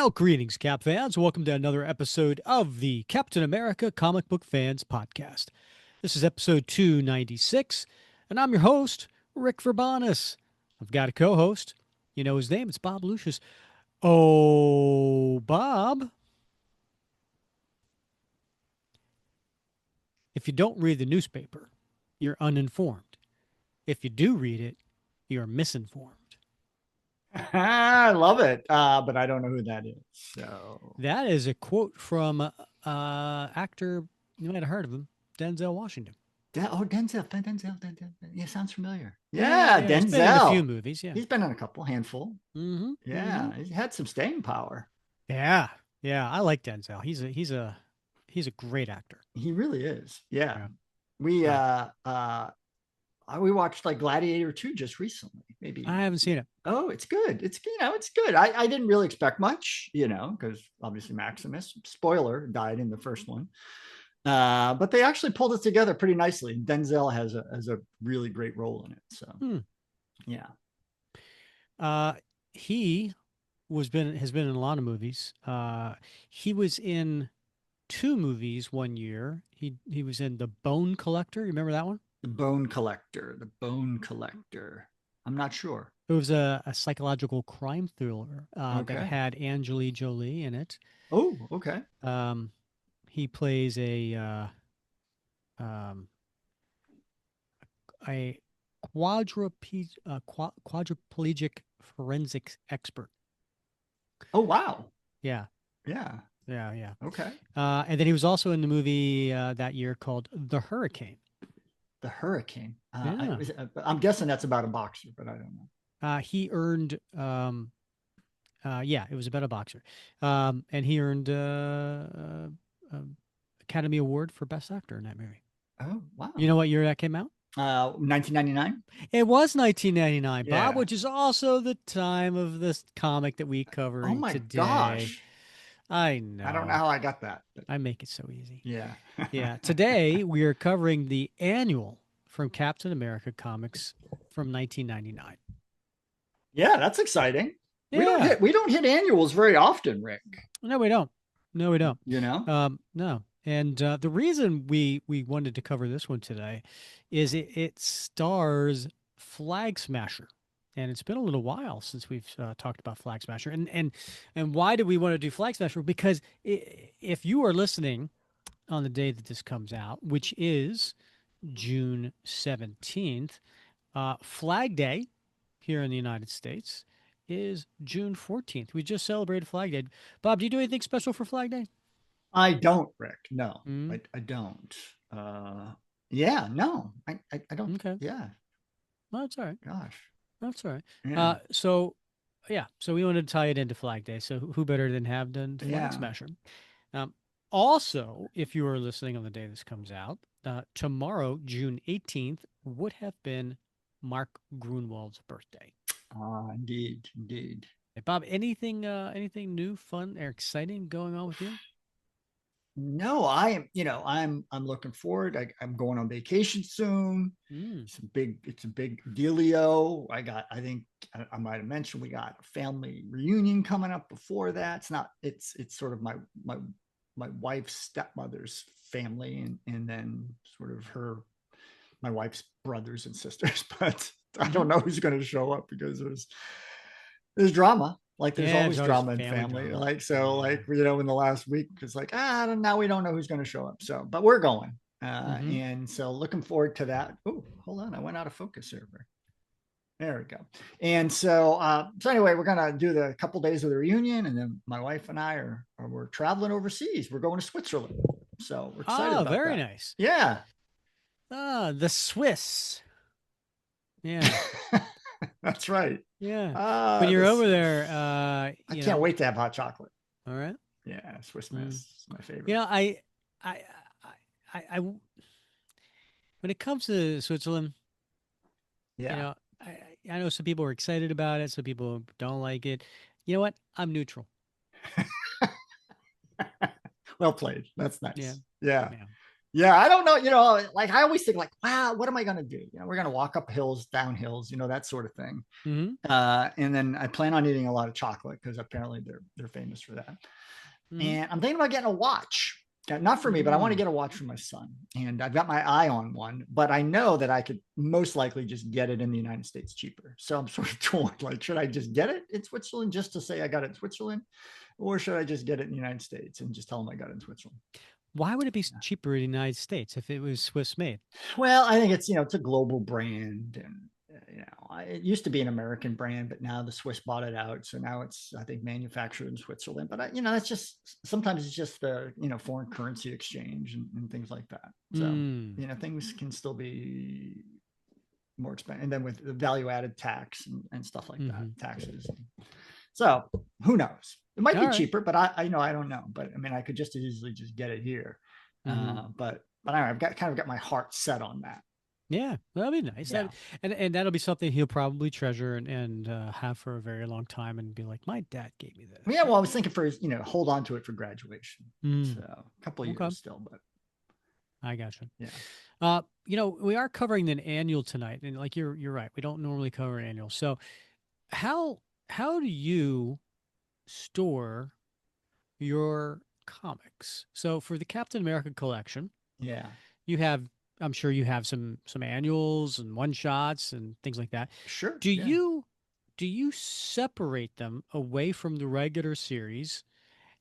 Well, greetings, Cap fans. Welcome to another episode of the Captain America Comic Book Fans Podcast. This is episode 296, and I'm your host, Rick Verbanis. I've got a co host. You know his name, it's Bob Lucius. Oh, Bob, if you don't read the newspaper, you're uninformed. If you do read it, you're misinformed. I love it, but I don't know who that is. So, That is a quote from actor, you might have heard of him, Denzel Washington. Denzel. Yeah, sounds familiar. Yeah, Yeah, yeah, he's been in a few Denzel. movies. Yeah. He's been in a couple, handful. Mm-hmm. Mm-hmm. Yeah, he's had some staying power. Yeah, yeah. I like Denzel. He's a great actor. He really is. Yeah, Yeah. we Uh, uh uh we watched like Gladiator 2 just recently. I Maybe. haven't seen it. Oh, it's good. It's good. I didn't really expect much, because obviously Maximus, spoiler, died in the first one. But they actually pulled it together pretty nicely. Denzel has a really great role in it. So Hmm. yeah. Uh, he has been in a lot of movies. He was in two movies one year. He was in The Bone Collector. You remember that one? The Bone Collector. The Bone Collector. I'm not sure. It was a psychological crime thriller that Okay. had Angelique Jolie in it. Oh, okay. Um, he plays um, a quadriplegic forensics expert. Oh, wow. Yeah, Yeah. yeah, yeah. Okay. And then he was also in the movie that year called The Hurricane. The Hurricane. Yeah. I'm guessing that's about a boxer, but I don't know. He earned, yeah, it was about a boxer. And he earned Academy Award for Best Actor in that movie. Oh, You wow. know what year that came out? 1999. It was 1999, Bob, Yeah. which is also the time of this comic that we Oh covering my today. gosh. I I don't know know. how I got that, but I make it so easy. yeah. Yeah. Today we are covering the annual from Captain America comics from 1999. Yeah, that's exciting. We don't Yeah. hit annuals very often, Rick. No, we don't. No, we don't. You know? No. And the reason we wanted to cover this one today is it stars Flag Smasher. And it's been a little while since we've talked about Flag Smasher. And why do we want to do Flag Smasher? Because if you are listening on the day that this comes out, which is June 17th, Flag Day here in the United States is June 14th. We just celebrated Flag Day. Bob, do you do anything special for Flag Day? I don't, Rick. No, Mm, I don't. Yeah, no, I don't. okay. Yeah, Well, that's all right. gosh. That's all right. Yeah, Yeah, so we wanted to tie it into Flag Day. So who better than have done Flag yeah. Smasher? Um, Also, if you are listening on the day this comes out, tomorrow, June 18th, would have been Mark Grunwald's birthday. Indeed, indeed. Hey, Bob, anything new, fun, or exciting going on with you? No, I am. I'm looking forward. I'm going on vacation soon. Mm. It's a big dealio. I think I might have mentioned we got a family reunion coming up before that. It's sort of my wife's stepmother's family, and then sort of my wife's brothers and sisters. But I Mm-hmm. don't know who's going to show up because there's drama. Like there's Yeah, there's always always drama in family family. drama. Like so, Yeah. like in the last week, it's like now we don't know who's going to show up. So, but we're going, Mm-hmm. and so looking forward to that. Oh, hold on, I went out of focus here. There we go. And so anyway, we're gonna do the couple days of the reunion, and then my wife and I we're traveling overseas. We're going to Switzerland, so we're excited Ah, about very that. nice. Yeah, Ah, the Swiss. Yeah. that's right. Yeah. When you're over This there, I can't wait to have hot chocolate. all right. Yeah, Swiss Miss Mm. is my You favorite. know, I, when it comes to Switzerland, you Yeah. know, I know some people are excited about it, some people don't like it. You know what? I'm neutral. Well played. That's Yeah. nice. Yeah. Yeah. Yeah, I don't know. Like I always think, like, wow, what am I going to do? We're going to walk up hills, down hills, that sort of thing. Mm-hmm. And then I plan on eating a lot of chocolate because apparently they're famous for that. Mm-hmm. And I'm thinking about getting a watch. Not for me, but I want to Mm. get a watch for my son. And I've got my eye on one, but I know that I could most likely just get it in the United States cheaper. So I'm sort of torn. Like, should I just get it in Switzerland just to say I got it in Switzerland? Or should I just get it in the United States and just tell them I got it in Switzerland? Why would it be cheaper in the United States if it was Swiss made? Well, I think it's a global brand, and it used to be an American brand, but now the Swiss bought it out, so now it's, I think, manufactured in Switzerland. But that's just sometimes it's just the foreign currency exchange and things like that. So Mm. things can still be more expensive, and then with the value added tax and stuff like that, Mm-hmm. taxes. So who knows? It might All be right. cheaper, but I don't know. But I mean, I could just as easily just get it here. Mm-hmm. But I don't know, I've got kind of got my heart set on that. Yeah, that'll be nice. Yeah. And that'll be something he'll probably treasure and have for a very long time and be like, my dad gave me this. Yeah, So, well, I was thinking for hold on to it for graduation. So mm, a couple of okay, years still, but I gotcha. yeah, We are covering an annual tonight, and like you're right, we don't normally cover an annual. So how how do you store your comics? So for the Captain America collection, yeah, you have, I'm sure you have some annuals and one shots and things like that. sure, Do yeah, you do you separate them away from the regular series,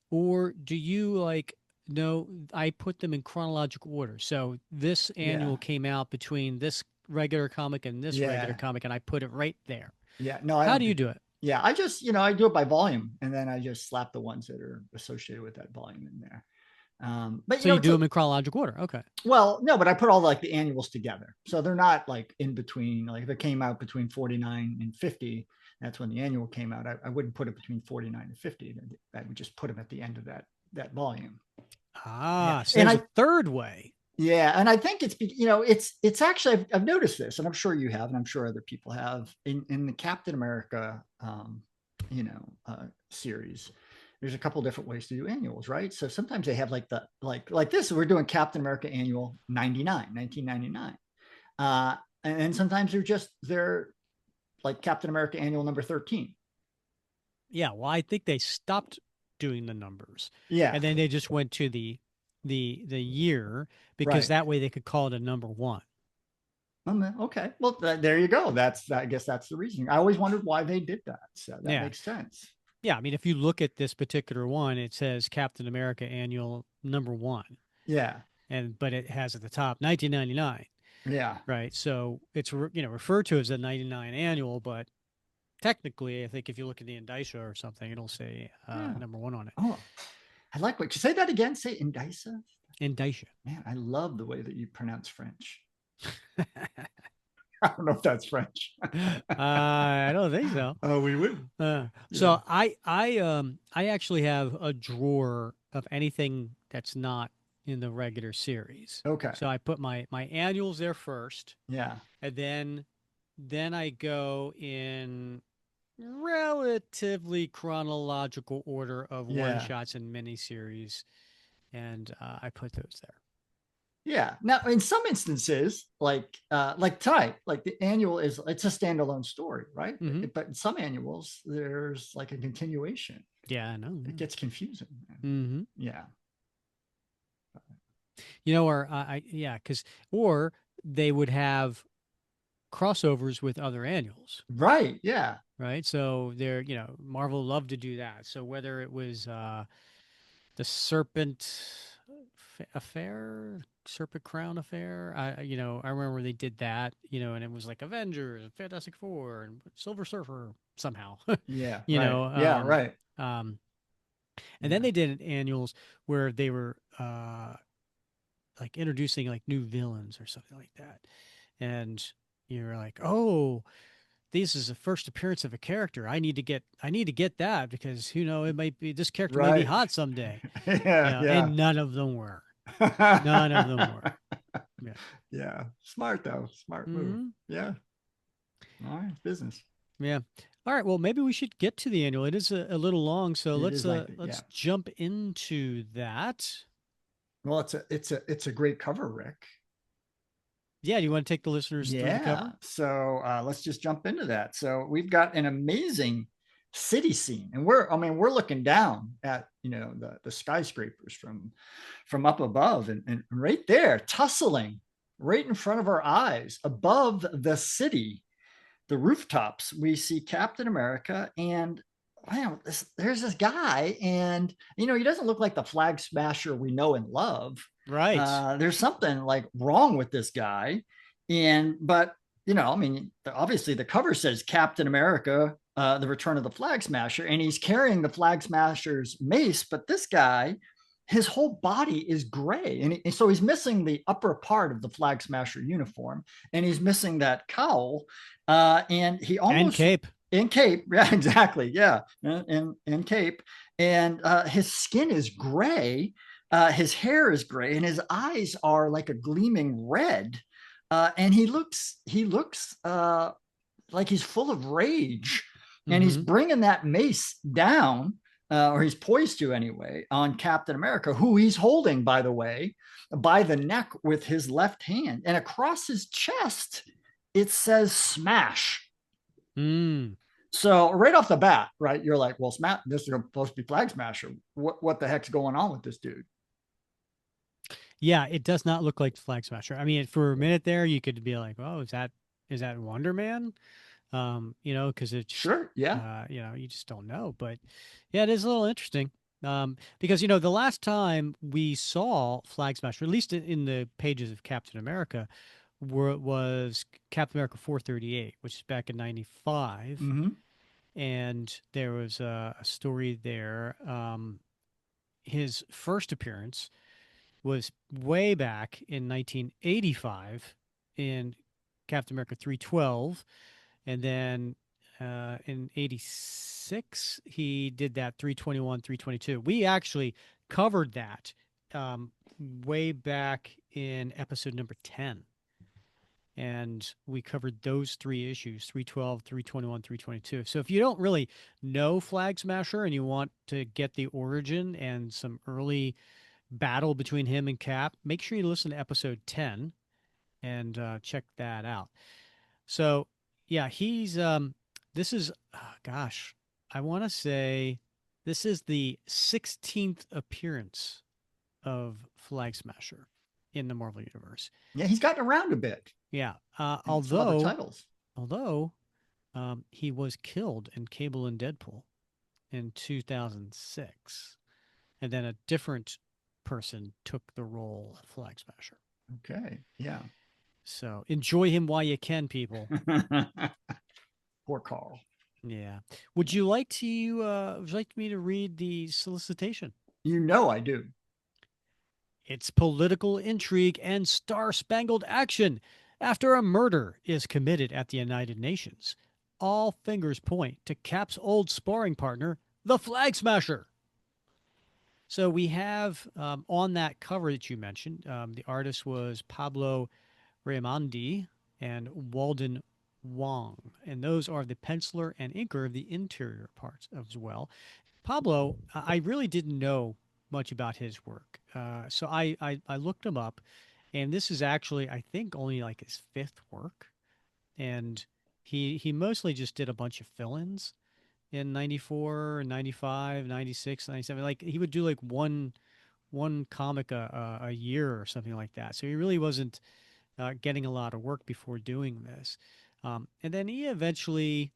or do you like, no, I put them in chronological order. So this yeah, annual came out between this regular comic and this regular yeah, comic, and I put it right there. yeah. No, I How don't do do you do that. it? Yeah, I just I do it by volume, and then I just slap the ones that are associated with that volume in there. But So you it's do them in chronological order. Okay. well, no, but I put all like the annuals together, so they're not like in between. Like if it came out between 49 and 50, that's when the annual came out. I wouldn't put it between 49 and 50. I would just put them at the end of that volume. Yeah, Ah, so and there's a third way. I think it's actually I've noticed this, and I'm sure you have, and I'm sure other people have in the Captain America series. There's a couple different ways to do annuals, right? So sometimes they have like like this. We're doing Captain America Annual 99, 1999, and sometimes they're like Captain America Annual number 13. Yeah, well, I think they stopped doing the numbers, Yeah, and then they just went to the year because right. that way they could call it a number one. Okay, well there you go. I guess that's the reason. I always wondered why they did that. So that Yeah, makes sense. yeah. I mean, if you look at this particular one, it says Captain America Annual number one, Yeah, and but it has at the top 1999, yeah. right? So it's referred to as a 99 annual, but technically, I think if you look at the indicia or something, it'll say Yeah. number one on it. Oh, I like what you say that again. Say Indisa. Indicia. Man, I love the way that you pronounce French. I don't know if that's French. I don't think so. Oh, we would. Yeah. So I actually have a drawer of anything that's not in the regular series. Okay. So I put my annuals there first, Yeah. and then I go in relatively chronological order of one Yeah. shots and miniseries, and I put those there. Yeah. Now, in some instances, like tonight, like the annual it's a standalone story, right? Hmm. But in some annuals, there's like a continuation. Yeah, I know. It gets confusing. Hmm. Yeah. Or yeah, because or they would have crossovers with other annuals, Right. Yeah. right? So Marvel loved to do that. So whether it was the Affair, Serpent Crown Affair, I remember they did that, and it was like Avengers, Fantastic Four, and Silver Surfer somehow, Yeah. you Right. know, Yeah. Right. um, and then Yeah. they did annuals where they were like introducing like new villains or something like that, and you're like, oh, this is the first appearance of a character. I need to get that because it might be this character may be Right. hot someday. Yeah. Yeah. And none of them were. None of them were. Yeah. Yeah. Smart though. Smart move. Hmm. Yeah. All right. Business. Yeah. All right. Well, maybe we should get to the annual. It is a little long, so It let's is uh lengthy. Yeah. let's jump into that. Well, it's a great cover, Rick. Yeah, do you want to take the listeners through the Yeah. cover? So let's just jump into that. So we've got an amazing city scene, and we're looking down at the skyscrapers from up above, and right there, tussling right in front of our eyes, above the city, the rooftops, we see Captain America, and wow, there's this guy, and he doesn't look like the flag smasher we know and love. Right. There's something like wrong with this guy, and but I mean, obviously the cover says Captain America, the Return of the Flag Smasher, and he's carrying the Flag Smasher's mace, but this guy, his whole body is gray, and so he's missing the upper part of the Flag Smasher uniform, and he's missing that cowl, and he And almost cape. in cape, yeah, exactly, yeah, in cape, and his skin is gray, his hair is gray, and his eyes are like a gleaming red, and he looks like he's full of rage, and he's Mm-hmm. bringing that mace down, or he's poised to anyway, on Captain America, who he's holding, by the way, by the neck with his left hand, and across his chest it says "Smash." Mm. So right off the bat, right, you're like, well, this is supposed to be Flag Smasher. What the heck's going on with this dude? Yeah, it does not look like Flag Smasher. I mean, for a minute there, you could be like, "Oh, is that Wonder Man?" Because it just, Sure, yeah. you just don't know. But yeah, it is a little interesting. Because the last time we saw Flag Smasher, at least in the pages of Captain America, was Captain America 438, which is back in '95, Mm-hmm. and there was a story there. His first appearance was way back in 1985 in Captain America 312. And then in 86, he did that 321, 322. We actually covered that um, way back in episode number 10. And we covered those three issues 312, 321, 322. So if you don't really know Flag Smasher and you want to get the origin and some early battle between him and Cap, make sure you listen to episode 10 and check that out. So, yeah, he's this is gosh, I want to say this is the 16th appearance of Flag Smasher in the Marvel universe. Yeah, he's gotten around a bit Yeah, in some other although titles. although he was killed in Cable and Deadpool in 2006, and then a different person took the role of Flag Smasher. Okay, yeah. So enjoy him while you can, people. Poor Carl. Yeah. Would you like me to read the solicitation? I do. It's political intrigue and star-spangled action after a murder is committed at the United Nations. All fingers point to Cap's old sparring partner, the Flag Smasher. So we have on that cover that you mentioned, the artist was Pablo Raimondi and Walden Wong, and those are the penciler and inker of the interior parts as well. Pablo, I really didn't know much about his work, so I looked him up, and this is actually I think only like his fifth work, and he mostly just did a bunch of fill-ins in 94, 95, 96, 97. Like he would do like one comic a year or something like that. So he really wasn't getting a lot of work before doing this. And then he eventually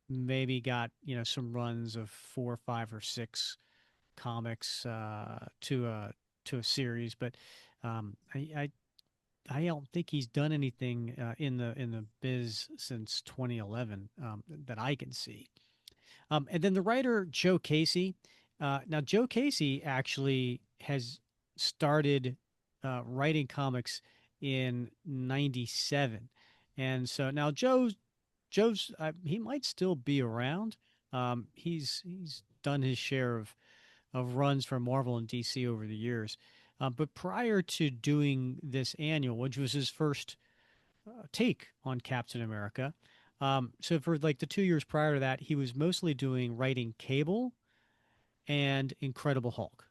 maybe got some runs of four, five, or six comics to a series, but I don't think he's done anything in the biz since 2011 that I can see. And then the writer Joe Casey. Now Joe Casey actually has started writing comics in '97, and so now Joe's he might still be around. He's done his share of runs for Marvel and DC over the years. But prior to doing this annual, which was his first take on Captain America, so for like the 2 years prior to that, he was mostly doing writing Cable and Incredible Hulk.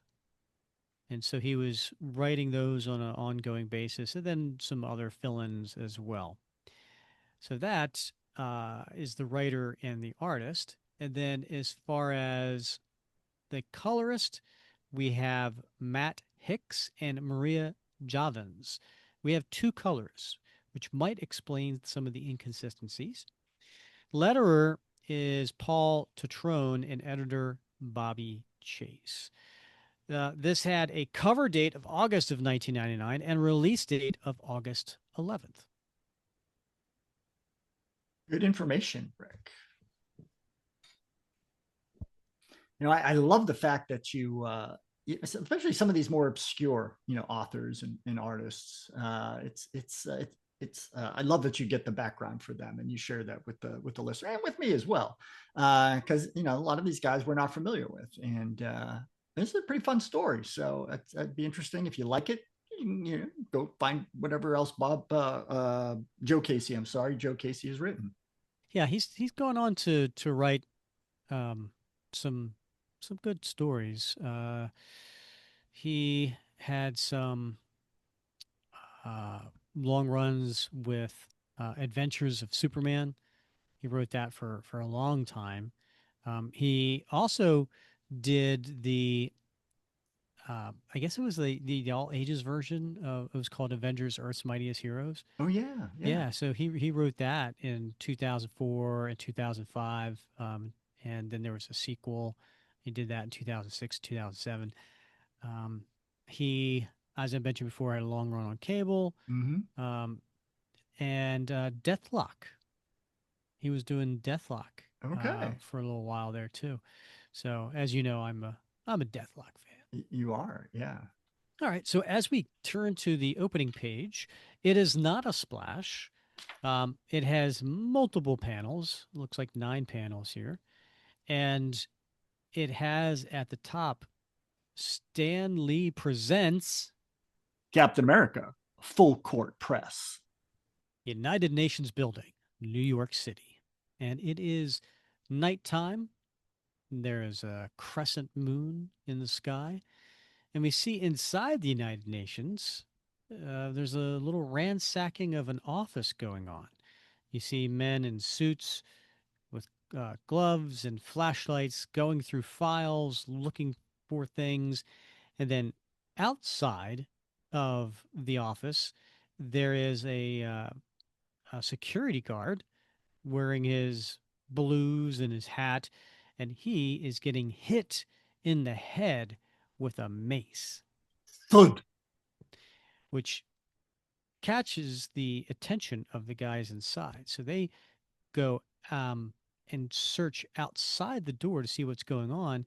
And so he was writing those on an ongoing basis, and then some other fill-ins as well. So that is the writer and the artist. And then as far as the colorist, we have Matt Hicks and Maria Javins. We have two colorists, which might explain some of the inconsistencies. Letterer is Paul Tatrone and editor Bobby Chase. This had a cover date of August of 1999 and release date of August 11th. Good information, Rick. I love the fact that especially some of these more obscure, authors and artists. I love that you get the background for them and you share that with the listener and with me as well, because a lot of these guys we're not familiar with, and this is a pretty fun story. So it'd be interesting if you like it. Go find whatever else Joe Casey. I'm sorry, Joe Casey has written. Yeah, he's gone on to write um, some some good stories. He had some uh, long runs with Adventures of Superman. He wrote that for a long time. He also did I guess it was the all ages version of it was called Avengers: Earth's Mightiest Heroes. Oh yeah, yeah. Yeah, so he wrote that in 2004 and 2005, and then there was a sequel. He did that in 2006, 2007. Um, he, as I mentioned before, had a long run on cable, Mm-hmm. um, and Deathlock. He was doing Deathlock Okay. for a little while there too. So as you know, I'm a Deathlock fan. You are, yeah. All right. So as we turn to the opening page, it is not a splash. It has multiple panels. Looks like 9 panels here, and it has at the top Stan Lee presents Captain America, full court press. United Nations Building, New York City, and it is nighttime. There is a crescent moon in the sky, and we see inside the United Nations. There's a little ransacking of an office going on. You see men in suits with gloves and flashlights going through files, looking for things. And then outside of the office, there is a security guard wearing his blues and his hat, and he is getting hit in the head with a mace, Thud. which catches the attention of the guys inside. So they go and search outside the door to see what's going on,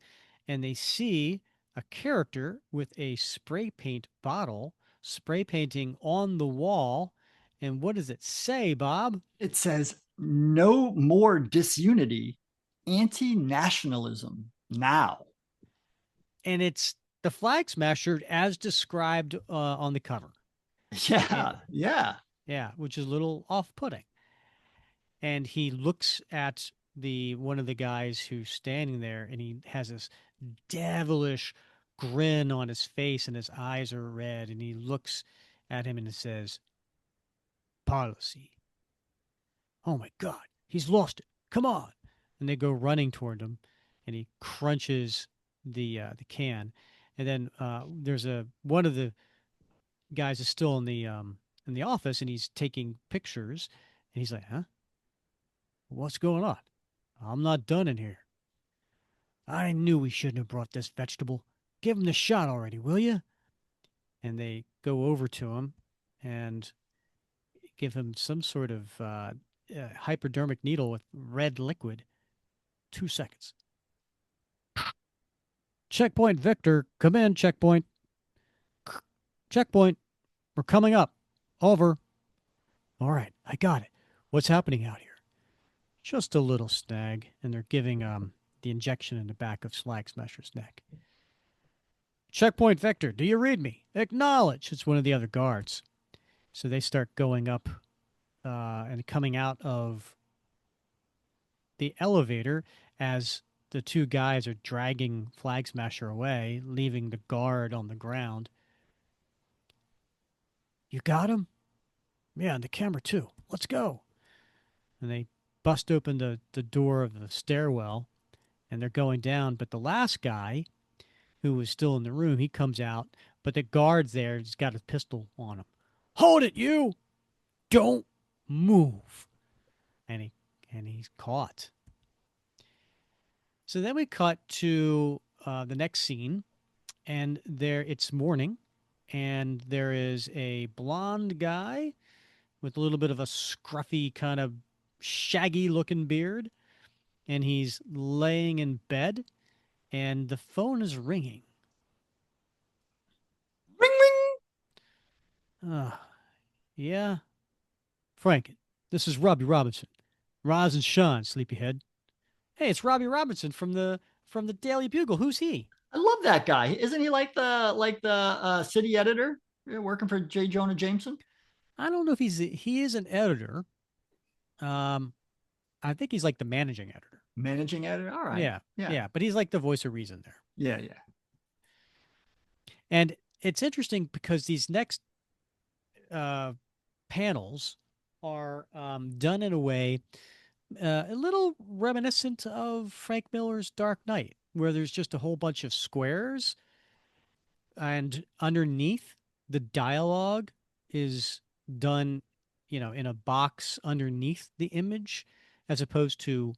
and they see a character with a spray paint bottle spray painting on the wall. And what does it say, Bob? It says no more disunity, anti-nationalism now. And it's the Flag Smasher as described on the cover. And Yeah, yeah. yeah, which is a little off-putting. And he looks at the one of the guys who's standing there, and he has this devilish grin on his face, and his eyes are red, and he looks at him and it says, "Policy." Oh my God, he's lost it. Come on. And they go running toward him, and he crunches the can. And then there's a one of the guys is still in the office, and he's taking pictures, and he's like, "Huh? What's going on? I'm not done in here. I knew we shouldn't have brought this vegetable. Give him the shot already, will you?" And they go over to him and give him some sort of hypodermic needle with red liquid. 2 seconds. Checkpoint, Victor. Come in, checkpoint. Checkpoint. We're coming up. Over. All right, I got it. What's happening out here? Just a little snag, and they're giving the injection in the back of Slag Smasher's neck. Checkpoint, Victor. Do you read me? Acknowledge. It's one of the other guards. So they start going up and coming out of the elevator as the two guys are dragging Flag Smasher away, leaving the guard on the ground. You got him? Yeah, and the camera too. Let's go. And they bust open the door of the stairwell and they're going down. But the last guy who was still in the room, he comes out, but the guard's there. He's got a pistol on him. Hold it, you! Don't move. And he's caught. So then we cut to the next scene, and there it's morning, and there is a blonde guy with a little bit of a scruffy kind of shaggy looking beard, and he's laying in bed, and the phone is ringing. Ring ring. Uh, yeah, Franken, this is Robbie Robinson. Rise and shine, sleepyhead. Hey, it's Robbie Robinson from the Daily Bugle. Who's he? I love that guy. Isn't he like the city editor working for J. Jonah Jameson? I don't know if he is an editor. Um, I think he's like the managing editor. Managing editor. All right. Yeah, Yeah. yeah, but he's like the voice of reason there. Yeah. Yeah. And it's interesting because these next uh, panels are done in a way a little reminiscent of Frank Miller's Dark Knight, where there's just a whole bunch of squares, and underneath the dialogue is done, in a box underneath the image, as opposed to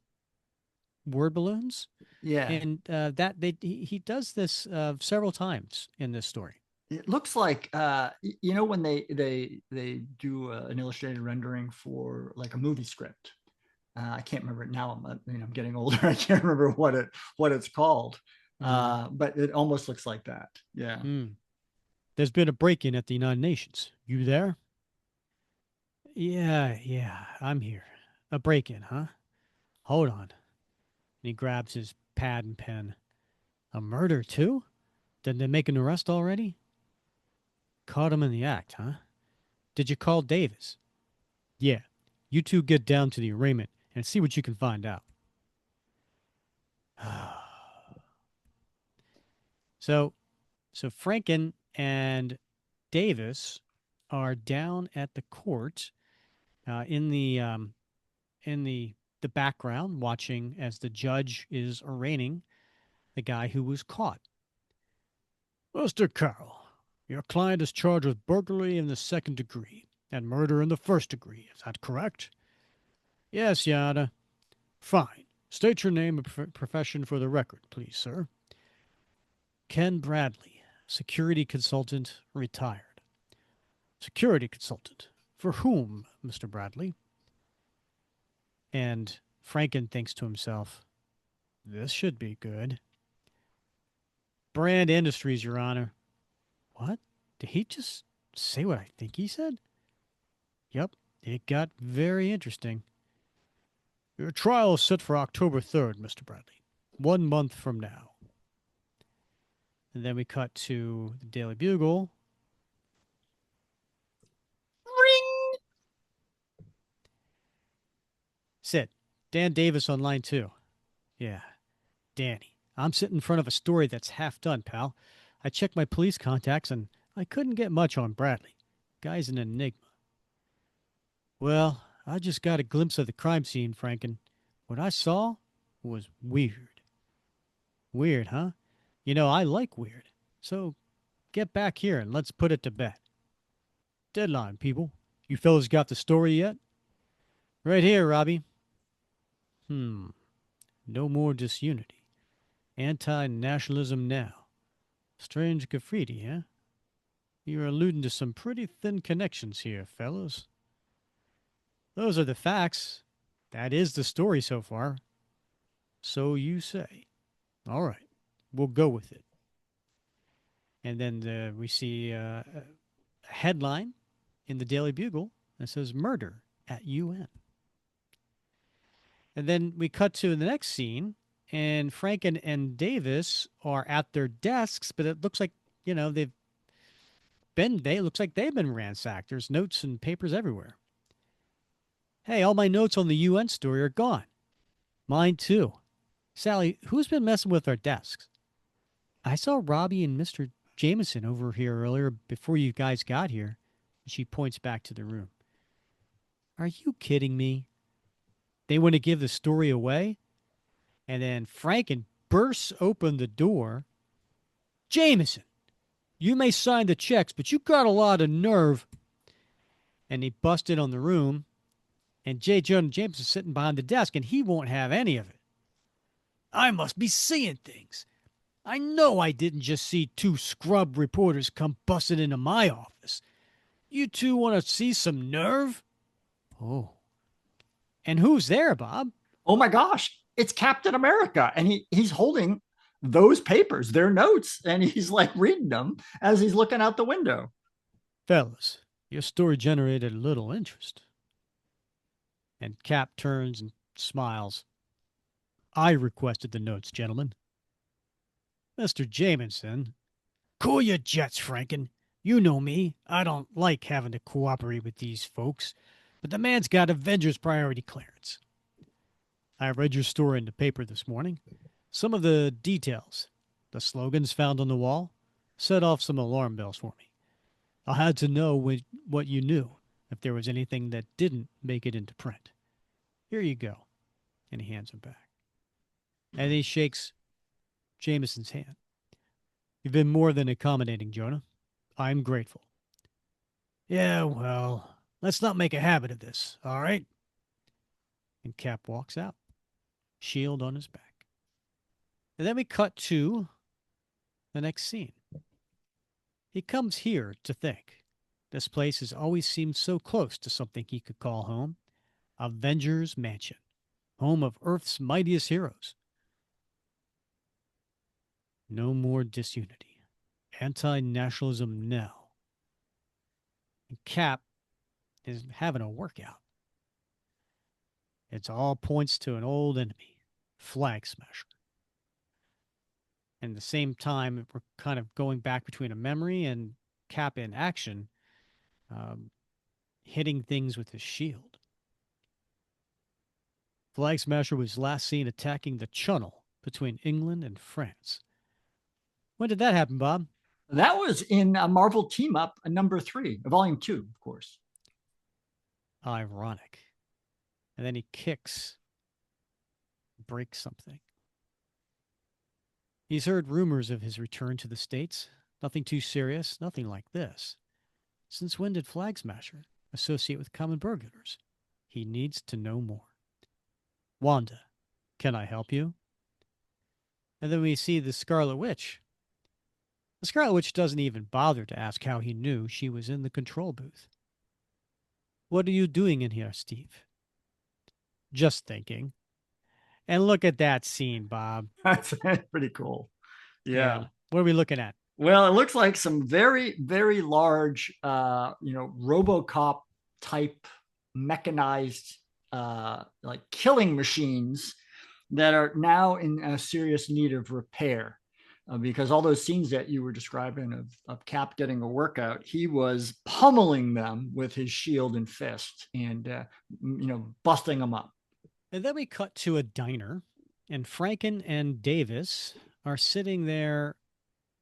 word balloons. Yeah. And that he does this several times in this story. It looks like when they do an illustrated rendering for like a movie script. I can't remember it now. I'm getting older. I can't remember what it's called. Mm. But it almost looks like that. Yeah. Mm. There's been a break-in at the United Nations. You there? Yeah, yeah, I'm here. A break-in, huh? Hold on. And he grabs his pad and pen. A murder too? Did they make an arrest already? Caught him in the act, huh? Did you call Davis? Yeah. You two get down to the arraignment and see what you can find out. so so Franken and Davis are down at the court in the background, watching as the judge is arraigning the guy who was caught. Mr. Carroll, your client is charged with burglary in the second degree and murder in the first degree. Is that correct? Yes, Your Honor. Fine. State your name and profession for the record, please, sir. Ken Bradley, security consultant, retired. Security consultant. For whom, Mr. Bradley? And Franken thinks to himself, this should be good. Brand Industries, Your Honor. What? Did he just say what I think he said? Yep, it got very interesting. Your trial is set for October 3rd, Mr. Bradley. 1 month from now. And then we cut to the Daily Bugle. Ring. Sid, Dan Davis on line 2. Yeah, Danny. I'm sitting in front of a story that's half done, pal. I checked my police contacts and I couldn't get much on Bradley. Guy's an enigma. Well, I just got a glimpse of the crime scene, Franken. What I saw was weird. Weird, huh? I like weird. So get back here and let's put it to bed. Deadline, people. You fellas got the story yet? Right here, Robbie. Hmm. No more disunity. Anti-nationalism now. Strange graffiti, huh? You're alluding to some pretty thin connections here, fellas. Those are the facts. That is the story so far. So you say. All right. We'll go with it. And then we see a headline in the Daily Bugle that says murder at UN. And then we cut to the next scene, and Franken and Davis are at their desks, but it looks like, they looks like they've been ransacked. There's notes and papers everywhere. Hey, all my notes on the UN story are gone. Mine too. Sally, who's been messing with our desks? I saw Robbie and Mr. Jameson over here earlier before you guys got here. She points back to the room. Are you kidding me? They want to give the story away? And then Franken bursts open the door. Jameson, you may sign the checks, but you got a lot of nerve. And he busted on the room, and J. Jonah Jameson sitting behind the desk, and he won't have any of it. I must be seeing things. I know I didn't just see two scrub reporters come busting into my office. You two want to see some nerve? Oh. And who's there, Bob? Oh my gosh, it's Captain America. And he's holding those papers, their notes, and he's like reading them as he's looking out the window. Fellas, your story generated a little interest. And Cap turns and smiles. I requested the notes, gentlemen. Mr. Jameson, cool your jets, Franken. You know me. I don't like having to cooperate with these folks, but the man's got Avengers priority clearance. I read your story in the paper this morning. Some of the details, the slogans found on the wall, set off some alarm bells for me. I had to know what you knew, if there was anything that didn't make it into print. Here you go. And he hands him back. And he shakes Jameson's hand. You've been more than accommodating, Jonah. I'm grateful. Yeah, well, let's not make a habit of this, all right? And Cap walks out, shield on his back. And then we cut to the next scene. He comes here to think. This place has always seemed so close to something he could call home. Avengers Mansion, home of Earth's mightiest heroes. No more disunity. Anti-nationalism now. And Cap is having a workout. It's all points to an old enemy, Flag Smasher. And at the same time, we're kind of going back between a memory and Cap in action, um, hitting things with his shield. Flag Smasher was last seen attacking the Channel between England and France. When did that happen, Bob? That was in a Marvel Team Up, number 3, volume 2, of course. Ironic. And then he kicks, breaks something. He's heard rumors of his return to the States. Nothing too serious, nothing like this. Since when did Flag Smasher associate with common burglars? He needs to know more. Wanda, can I help you? And then we see the Scarlet Witch. The Scarlet Witch doesn't even bother to ask how he knew she was in the control booth. What are you doing in here, Steve? Just thinking. And look at that scene, Bob. That's pretty cool. Yeah. Yeah. What are we looking at? Well, it looks like some very, very large, RoboCop type mechanized, like killing machines that are now in serious need of repair. Because all those scenes that you were describing of Cap getting a workout, he was pummeling them with his shield and fist and, busting them up. And then we cut to a diner, and Franken and Davis are sitting there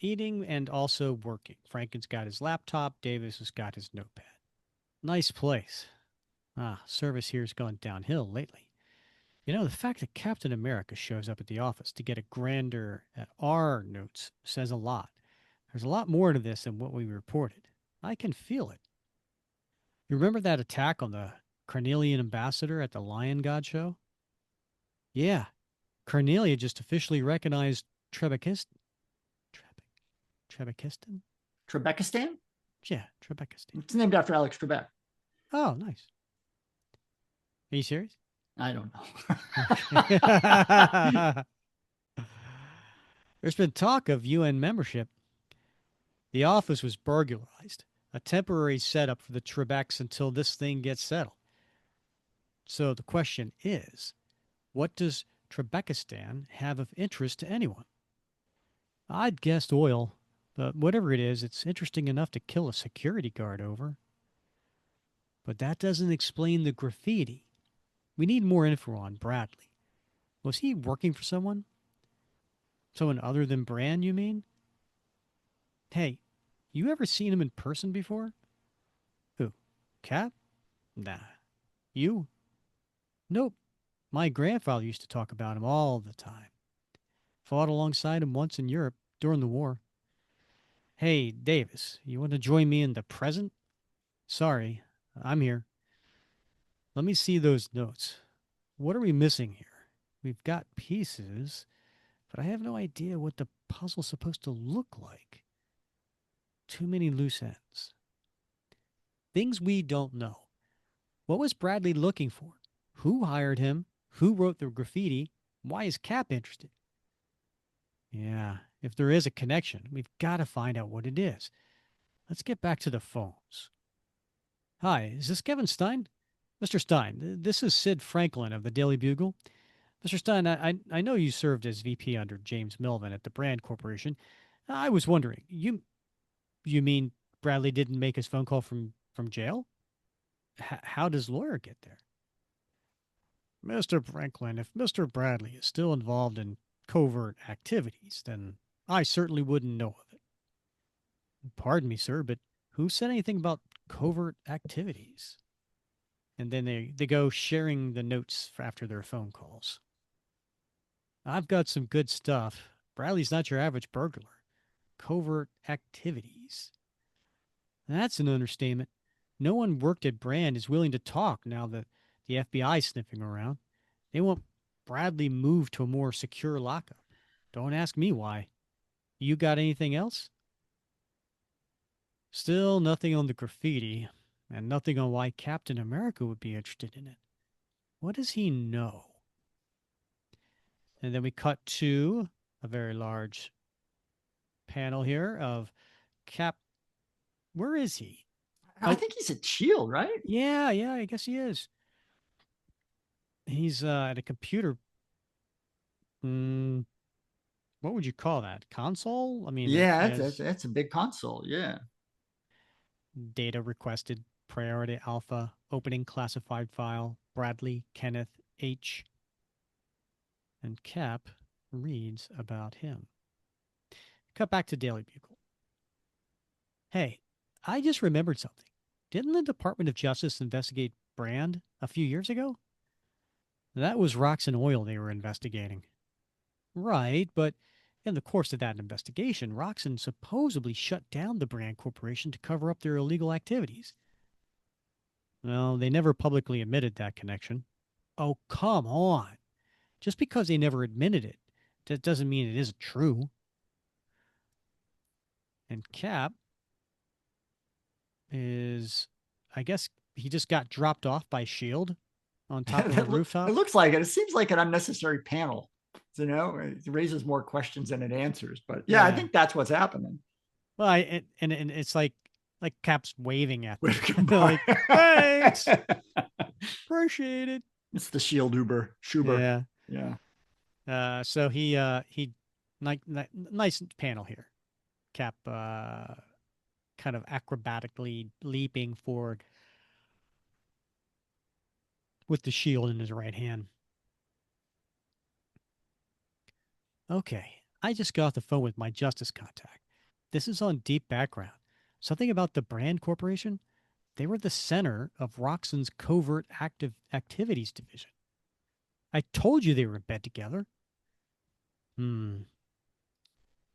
eating and also working. Franken's got his laptop, Davis has got his notepad. Nice place. Ah, service here's gone downhill lately. You know, the fact that Captain America shows up at the office to get a grander at our notes says a lot. There's a lot more to this than what we reported. I can feel it. You remember that attack on the Carnelian ambassador at the Lion God show? Yeah, Carnelia just officially recognized Trebekistan. Trebekistan? Trebekistan? Yeah, Trebekistan. It's named after Alex Trebek. Oh, nice. Are you serious? I don't Okay. know. There's been talk of UN membership. The office was burglarized, a temporary setup for the Trebeks until this thing gets settled. So the question is, what does Trebekistan have of interest to anyone? I'd guessed oil, but whatever it is, it's interesting enough to kill a security guard over. But that doesn't explain the graffiti. We need more info on Bradley. Was he working for someone? Someone other than Brand, you mean? Hey, you ever seen him in person before? Who? Cap? Nah. You? Nope. My grandfather used to talk about him all the time. Fought alongside him once in Europe during the war. Hey, Davis, you want to join me in the present? Sorry, I'm here. Let me see those notes. What are we missing here? We've got pieces, but I have no idea what the puzzle's supposed to look like. Too many loose ends. Things we don't know. What was Bradley looking for? Who hired him? Who wrote the graffiti? Why is Cap interested? Yeah, if there is a connection, we've got to find out what it is. Let's get back to the phones. Hi, is this Kevin Stein? Mr. Stein, this is Sid Franklin of the Daily Bugle. Mr. Stein, I know you served as VP under James Melvin at the Brand Corporation. I was wondering, you mean Bradley didn't make his phone call from jail? How does lawyer get there? Mr. Franklin, if Mr. Bradley is still involved in covert activities, then I certainly wouldn't know of it. Pardon me, sir, but who said anything about covert activities? And then they go sharing the notes after their phone calls. I've got some good stuff. Bradley's not your average burglar. Covert activities. That's an understatement. No one worked at Brand is willing to talk now that the FBI is sniffing around. They want Bradley moved to a more secure lockup. Don't ask me why. You got anything else? Still nothing on the graffiti, and nothing on why Captain America would be interested in it. What does he know? And then we cut to a very large panel here of Cap. Where is he? I Oh, think he's at Shield, right? yeah, I guess he is. He's at a computer. Mm, what would you call that? Console? I mean, it Yeah, has that's a big console. Yeah. data requested, priority alpha, opening classified file, Bradley, Kenneth, H. And Cap reads about him. Cut back to Daily Bugle. Hey, I just remembered something. Didn't the Department of Justice investigate Brand a few years ago? That was Roxxon Oil they were investigating. Right, but in the course of that investigation, Roxxon supposedly shut down the Brand Corporation to cover up their illegal activities. Well, they never publicly admitted that connection. Oh, come on. Just because they never admitted it, that doesn't mean it isn't true. And Cap is, I guess he just got dropped off by Shield on top of a It rooftop. looks like it. It seems like an unnecessary panel. It raises more questions than it answers. But yeah, I Yeah. think that's what's happening. Well, and it's like Cap's waving at them, With goodbye. like thanks, appreciate it. It's the Shield Uber, Schuber. Yeah. Yeah. So he nice panel here. Cap kind of acrobatically leaping forward with the shield in his right hand. Okay, I just got off the phone with my justice contact. This is on deep background. Something about the Brand Corporation. They were the center of Roxxon's covert active activities division. I told you they were in bed together. Hmm.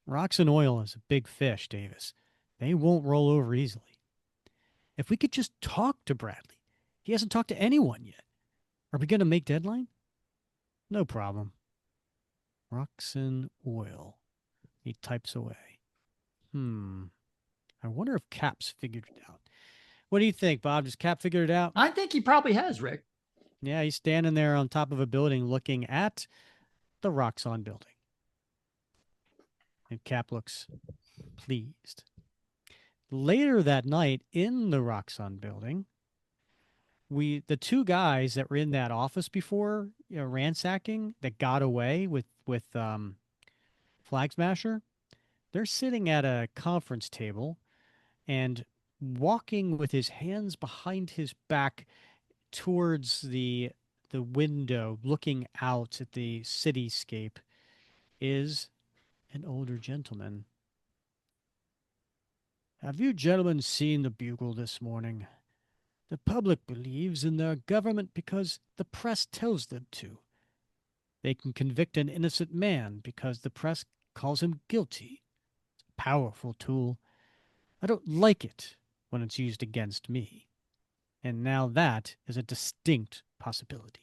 Roxxon Oil is a big fish, Davis. They won't roll over easily. If we could just talk to Bradley. He hasn't talked to anyone yet. Are we going to make deadline? No problem. Roxxon Oil. He types away. Hmm. I wonder if Cap's figured it out. What do you think, Bob? Does Cap figure it out? I think he probably has, Rick. Yeah, he's standing there on top of a building looking at the Roxxon building. And Cap looks pleased. Later that night in the Roxxon building, the two guys that were in that office before, ransacking, that got away with Flag Smasher, they're sitting at a conference table and walking with his hands behind his back towards the window looking out at the cityscape is an older gentleman. Have you gentlemen seen the bugle this morning? The public believes in their government because the press tells them to. They can convict an innocent man because the press calls him guilty. Powerful tool. I don't like it when it's used against me. And now that is a distinct possibility.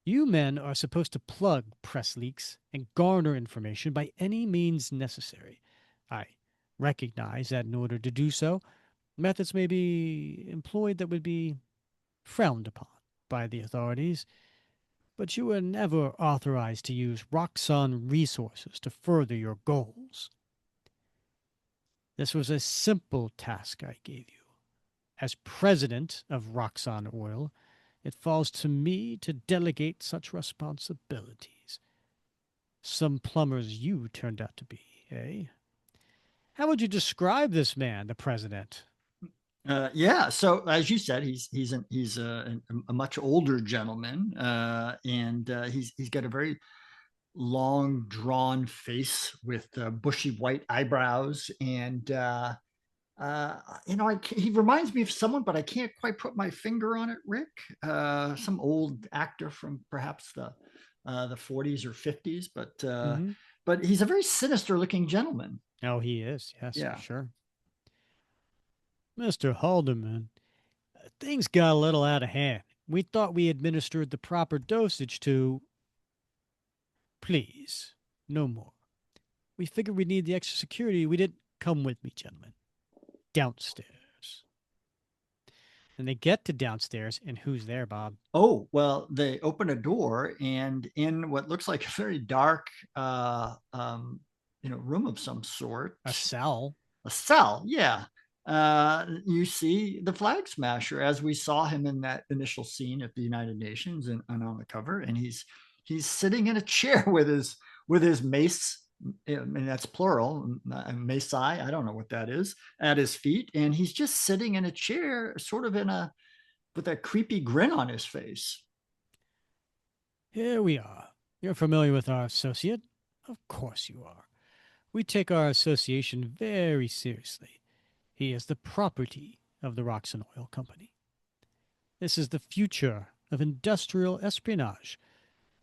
You men are supposed to plug press leaks and garner information by any means necessary. I recognize that in order to do so, methods may be employed that would be frowned upon by the authorities, but you were never authorized to use Roxxon resources to further your goals. This was a simple task I gave you. As president of Roxxon Oil, it falls to me to delegate such responsibilities. Some plumbers you turned out to be, eh? How would you describe this man, the president? Yeah. So as you said, he's a much older gentleman, and he's got a very long, drawn face with bushy white eyebrows, and he reminds me of someone, but I can't quite put my finger on it. Rick, some old actor from perhaps the 40s or 50s, Mm-hmm. but he's a very sinister looking gentleman. Oh, he is. Yes, for Yeah. sure. Mr. Haldeman, things got a little out of hand. We thought we administered the proper dosage to. Please, no more. We figured we'd need the extra security. We didn't. Come with me, gentlemen. Downstairs. And they get to downstairs, and who's there, Bob? Oh, well, they open a door, and in what looks like a very dark, room of some sort, A cell. a cell, yeah. You see the flag smasher as we saw him in that initial scene at the United Nations and on the cover, and he's sitting in a chair with his mace, and that's plural, mace. I don't know what that is, at his feet, and he's just sitting in a chair, sort of in a with a creepy grin on his face. Here we are. You're familiar with our associate? Of course you are. We take our association very seriously. He is the property of the Roxxon Oil Company. This is the future of industrial espionage.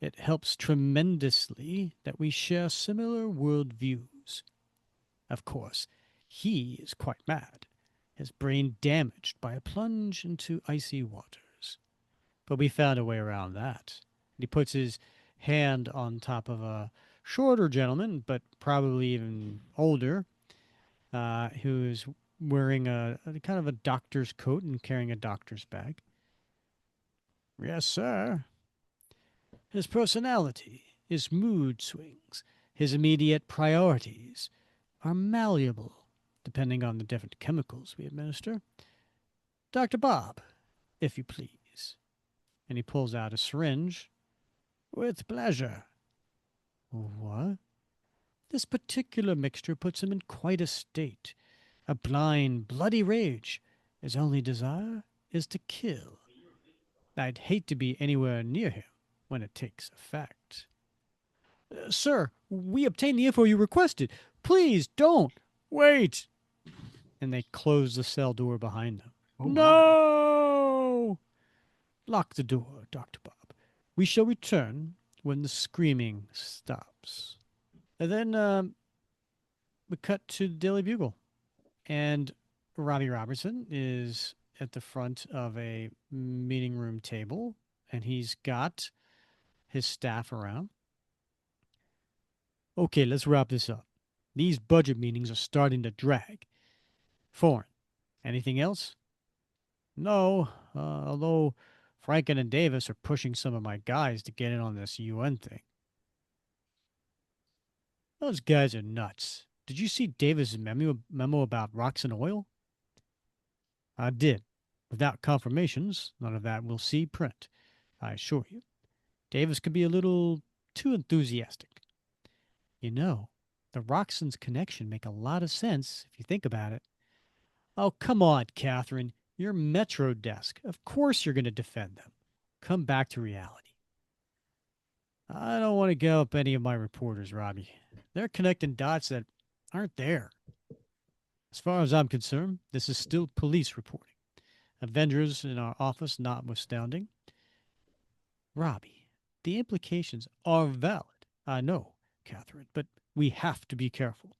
It helps tremendously that we share similar world views. Of course, he is quite mad, his brain damaged by a plunge into icy waters. But we found a way around that. He puts his hand on top of a shorter gentleman, but probably even older, who's wearing a kind of a doctor's coat and carrying a doctor's bag. Yes, sir. His personality, his mood swings, his immediate priorities are malleable depending on the different chemicals we administer. Dr. Bob, if you please. And he pulls out a syringe. With pleasure. What? This particular mixture puts him in quite a state. A blind, bloody rage. His only desire is to kill. I'd hate to be anywhere near him when it takes effect. Sir, we obtained the info you requested. Please don't. Wait. And they close the cell door behind them. Oh my. No! Lock the door, Dr. Bob. We shall return when the screaming stops. And then we cut to the Daily Bugle. And Robbie Robertson is at the front of a meeting room table, and he's got his staff around. Okay, let's wrap this up. These budget meetings are starting to drag. Foreign. Anything else? No, although Franken and Davis are pushing some of my guys to get in on this UN thing. Those guys are nuts. Did you see Davis' memo about rocks and oil? I did. Without confirmations, none of that will see print, I assure you. Davis could be a little too enthusiastic. You know, the Roxon's connection make a lot of sense if you think about it. Oh, come on, Catherine. You're Metro Desk. Of course you're going to defend them. come back to reality. I don't want to go up any of my reporters, Robbie. They're connecting dots that aren't there. As far as I'm concerned, this is still police reporting. Avengers in our office notwithstanding. Robbie, the implications are valid. I know, Catherine, but we have to be careful.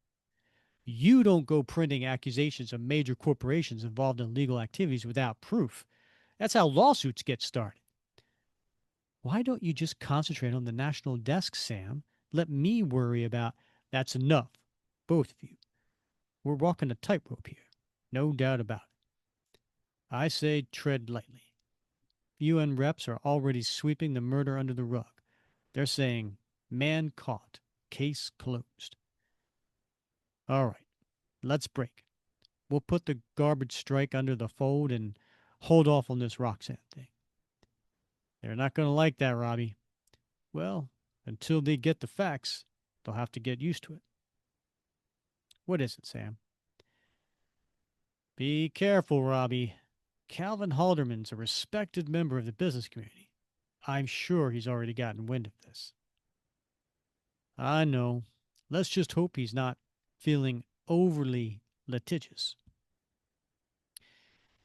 You don't go printing accusations of major corporations involved in illegal activities without proof. That's how lawsuits get started. Why don't you just concentrate on the national desk, Sam? Let me worry about that's enough, both of you. We're walking a tightrope here, no doubt about it. I say tread lightly. UN reps are already sweeping the murder under the rug. They're saying, man caught, case closed. All right, let's break. We'll put the garbage strike under the fold and hold off on this Roxanne thing. They're not going to like that, Robbie. Well, until they get the facts, they'll have to get used to it. What is it, Sam? Be careful, Robbie. Calvin Halderman's a respected member of the business community. I'm sure he's already gotten wind of this. I know. Let's just hope he's not feeling overly litigious.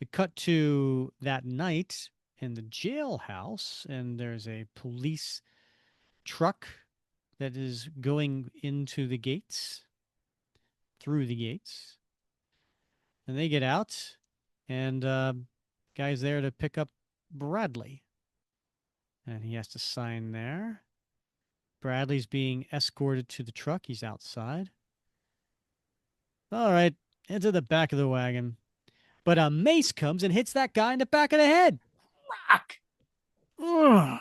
We cut to that night in the jailhouse, and there's a police truck that is going into the gates, through the gates. And they get out, and guy's there to pick up Bradley. And he has to sign there. Bradley's being escorted to the truck. He's outside. All right, into the back of the wagon. But a mace comes and hits that guy in the back of the head. Rock. Ugh.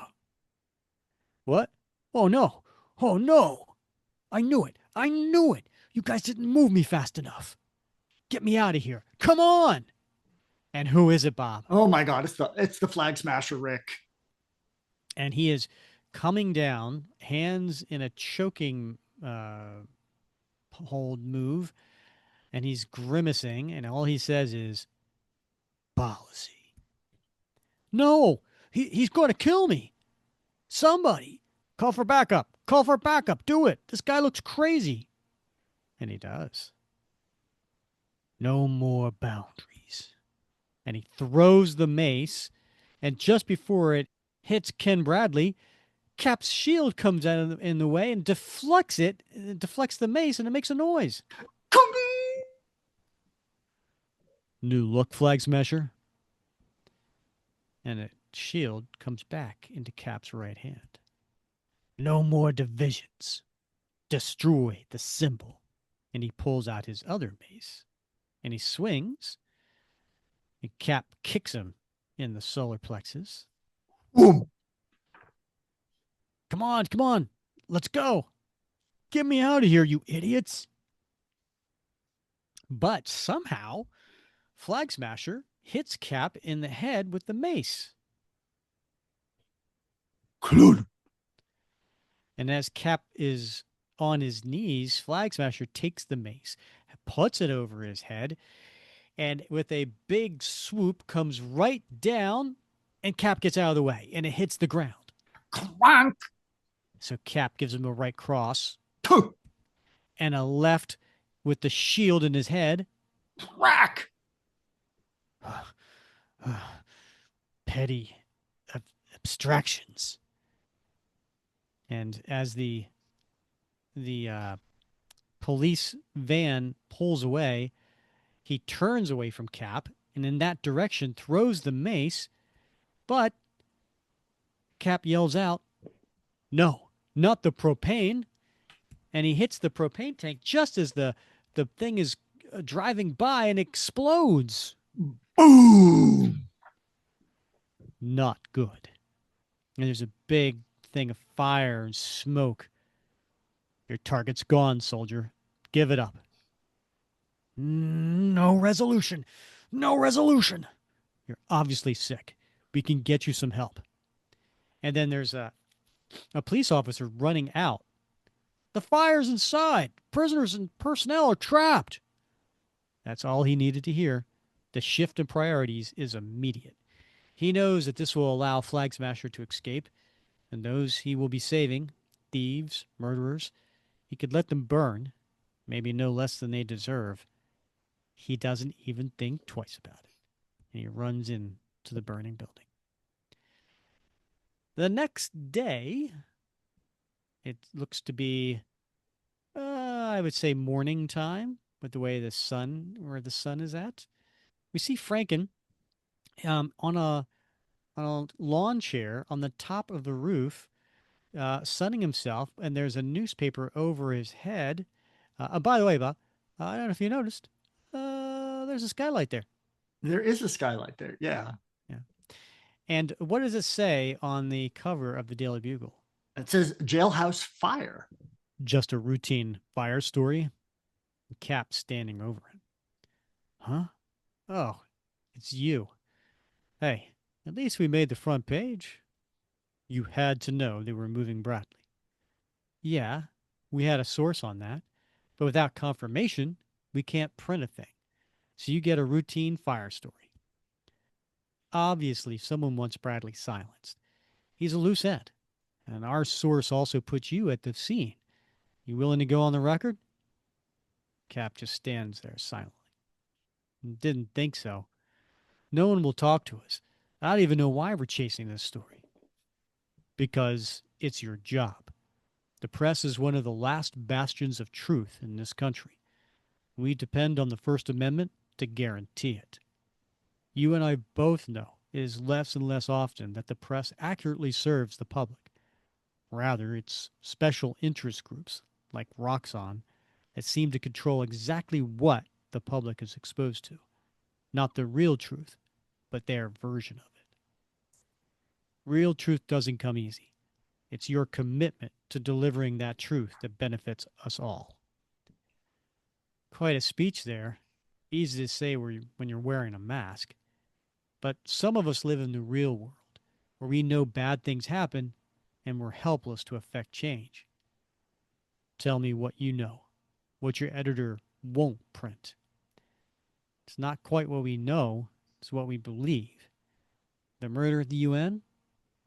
What? Oh, no. Oh, no. I knew it. I knew it. You guys didn't move me fast enough. Get me out of here. Come on. And who is it, Bob? Oh my God, it's the flag smasher, Rick. And he is coming down, hands in a choking hold move, and he's grimacing, and all he says is, policy. No, he's going to kill me. Somebody, call for backup. Call for backup. Do it. This guy looks crazy. And he does. No more boundaries. And he throws the mace, and just before it hits Ken Bradley, Cap's shield comes out in the way and deflects it, deflects the mace, and it makes a noise. New look, Flag Smasher. And a shield comes back into Cap's right hand. No more divisions. Destroy the symbol. And he pulls out his other mace. And he swings. And Cap kicks him in the solar plexus. Boom. Come on, come on. Let's go. Get me out of here, you idiots. But somehow, Flag Smasher hits Cap in the head with the mace. Clued. And as Cap is on his knees, Flag Smasher takes the mace, puts it over his head, and with a big swoop comes right down, and Cap gets out of the way, and it hits the ground. Clank. So Cap gives him a right cross Two. and a left with the shield in his head. Crack. Petty abstractions. And as the police van pulls away, he turns away from Cap and in that direction throws the mace, but Cap yells out, "No, not the propane!" And he hits the propane tank just as the thing is driving by and explodes. Boom. Not good. And there's a big thing of fire and smoke. Your target's gone, soldier. Give it up. No resolution. No resolution. You're obviously sick. We can get you some help. And then there's a police officer running out. The fire's inside. Prisoners and personnel are trapped. That's all he needed to hear. The shift in priorities is immediate. He knows that this will allow Flag Smasher to escape, and those he will be saving, thieves, murderers, he could let them burn, maybe no less than they deserve. He doesn't even think twice about it, and he runs into the burning building. The next day, it looks to be, I would say, morning time with the way the sun, where the sun is at. We see Franken on a lawn chair on the top of the roof, sunning himself, and there's a newspaper over his head. By the way, Bob, I don't know if you noticed, there's a skylight there. There is a skylight there. Yeah. Yeah. And what does it say on the cover of the Daily Bugle? It says jailhouse fire. Just a routine fire story. Cap standing over it. Huh? Oh, it's you. Hey, at least we made the front page. You had to know they were moving Bradley. Yeah, we had a source on that, but without confirmation, we can't print a thing. So you get a routine fire story. Obviously, someone wants Bradley silenced. He's a loose end, and our source also puts you at the scene. You willing to go on the record? Cap just stands there silently. Didn't think so. No one will talk to us. I don't even know why we're chasing this story. Because it's your job. The press is one of the last bastions of truth in this country. We depend on the First Amendment to guarantee it. You and I both know it is less and less often that the press accurately serves the public. Rather, it's special interest groups like Roxxon that seem to control exactly what the public is exposed to. Not the real truth, but their version of it. Real truth doesn't come easy. It's your commitment to delivering that truth that benefits us all. Quite a speech there. Easy to say when you're wearing a mask. But some of us live in the real world where we know bad things happen and we're helpless to affect change. Tell me what you know, what your editor won't print. It's not quite what we know, it's what we believe. The murder at the UN?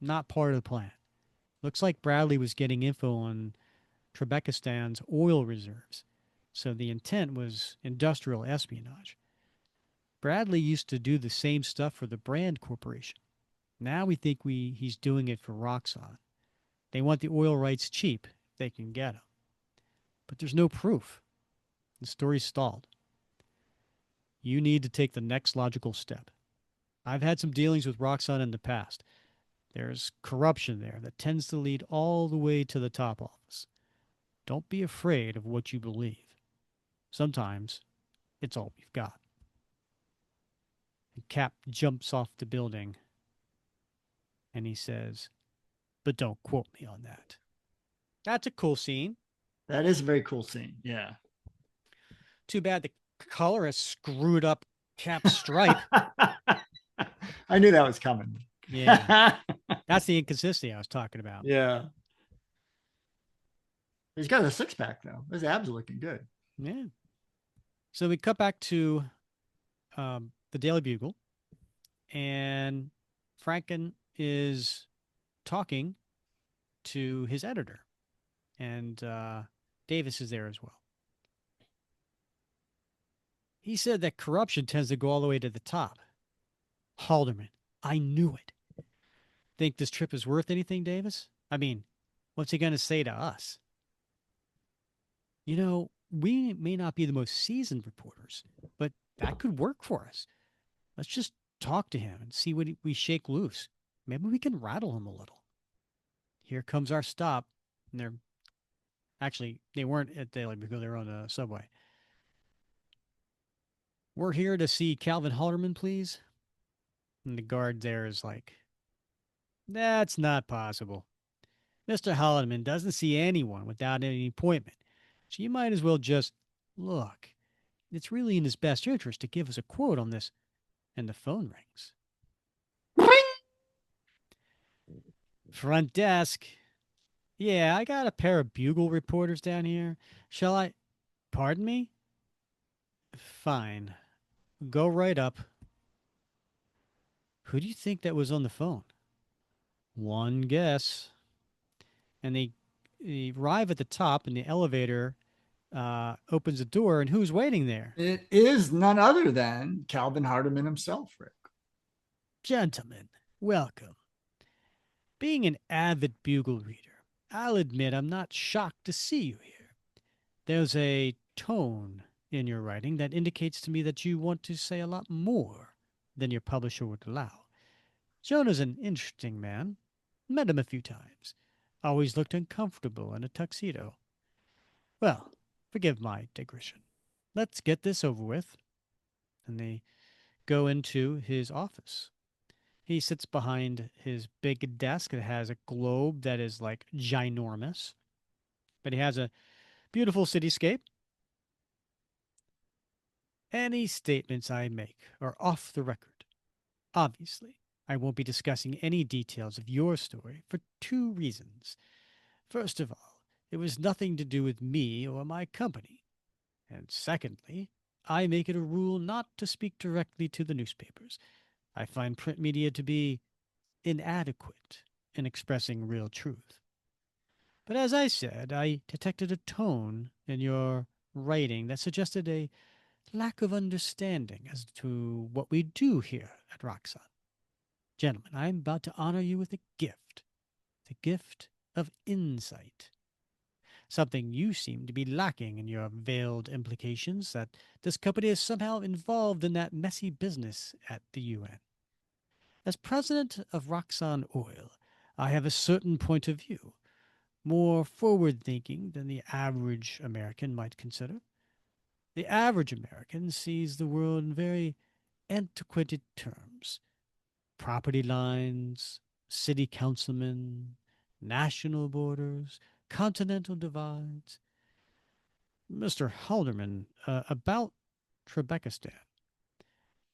Not part of the plan. Looks like Bradley was getting info on Trebekistan's oil reserves, so the intent was industrial espionage. Bradley used to do the same stuff for the Brand Corporation. Now we think he's doing it for Roxxon. They want the oil rights cheap if they can get them. But there's no proof. The story's stalled. You need to take the next logical step. I've had some dealings with Roxxon in the past. There's corruption there that tends to lead all the way to the top office. Don't be afraid of what you believe. Sometimes it's all we've got. And Cap jumps off the building and he says, but don't quote me on that. That's a cool scene. That is a very cool scene. Yeah. Too bad the color has screwed up Cap's stripe. I knew that was coming. Yeah. That's the inconsistency I was talking about. Yeah. He's got a six pack though. His abs are looking good. Yeah. So we cut back to the Daily Bugle, and Franken is talking to his editor, and Davis is there as well. He said that corruption tends to go all the way to the top. Halderman, I knew it. Think this trip is worth anything, Davis? I mean, what's he going to say to us? You know, we may not be the most seasoned reporters, but that could work for us. Let's just talk to him and see what we shake loose. Maybe we can rattle him a little. Here comes our stop. And they weren't at Daily because they were on the subway. We're here to see Calvin Halderman, please. And the guard there is like, that's not possible. Mr. Halderman doesn't see anyone without any appointment. So you might as well just look. It's really in his best interest to give us a quote on this. And the phone rings. Front desk. Yeah, I got a pair of Bugle reporters down here. Shall I? Pardon me? Fine. Go right up. Who do you think that was on the phone? One guess. And they arrive at the top, and the elevator opens the door, and who's waiting there? It is none other than Calvin Hardiman himself, Rick. Gentlemen, welcome. Being an avid Bugle reader, I'll admit I'm not shocked to see you here. There's a tone in your writing that indicates to me that you want to say a lot more than your publisher would allow. Jonah's an interesting man. Met him a few times. Always looked uncomfortable in a tuxedo. Well, forgive my digression. Let's get this over with. And they go into his office. He sits behind his big desk that has a globe that is like ginormous, but he has a beautiful cityscape. Any statements I make are off the record. Obviously, I won't be discussing any details of your story for two reasons. First of all, it was nothing to do with me or my company. And secondly, I make it a rule not to speak directly to the newspapers. I find print media to be inadequate in expressing real truth. But as I said, I detected a tone in your writing that suggested a lack of understanding as to what we do here at Roxon. Gentlemen, I am about to honor you with a gift, the gift of insight. Something you seem to be lacking in your veiled implications that this company is somehow involved in that messy business at the UN. As president of Roxon Oil, I have a certain point of view, more forward thinking than the average American might consider. The average American sees the world in very antiquated terms: property lines, city councilmen, national borders, continental divides. Mr. Halderman, about Trebekistan.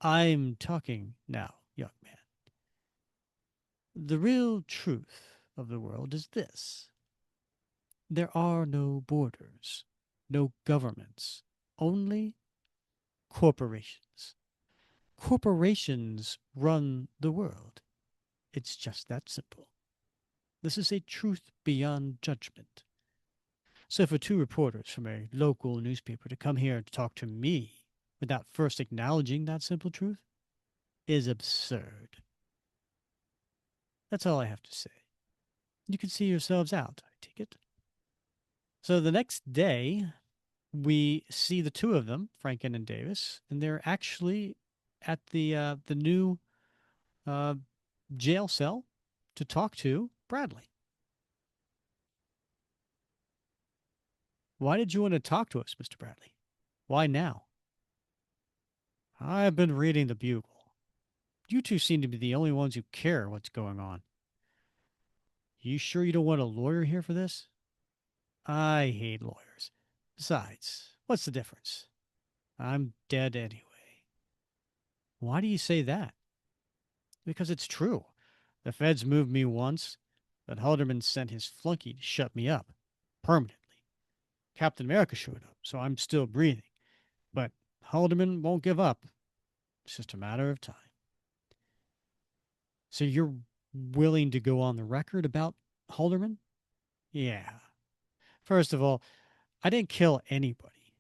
I'm talking now, young man. The real truth of the world is this: there are no borders, no governments, only corporations. Corporations run the world. It's just that simple. This is a truth beyond judgment. So for two reporters from a local newspaper to come here to talk to me without first acknowledging that simple truth is absurd. That's all I have to say. You can see yourselves out, I take it. So the next day, we see the two of them, Franken and Davis, and they're actually at the new uh, jail cell to talk to Bradley. Why did you want to talk to us, Mr. Bradley? Why now? I've been reading the Bugle. You two seem to be the only ones who care what's going on. You sure you don't want a lawyer here for this? I hate lawyers. Besides, what's the difference? I'm dead anyway. Why do you say that? Because it's true. The feds moved me once, but Halderman sent his flunky to shut me up permanently. Captain America showed up, so I'm still breathing. But Halderman won't give up. It's just a matter of time. So you're willing to go on the record about Halderman? Yeah. First of all, I didn't kill anybody.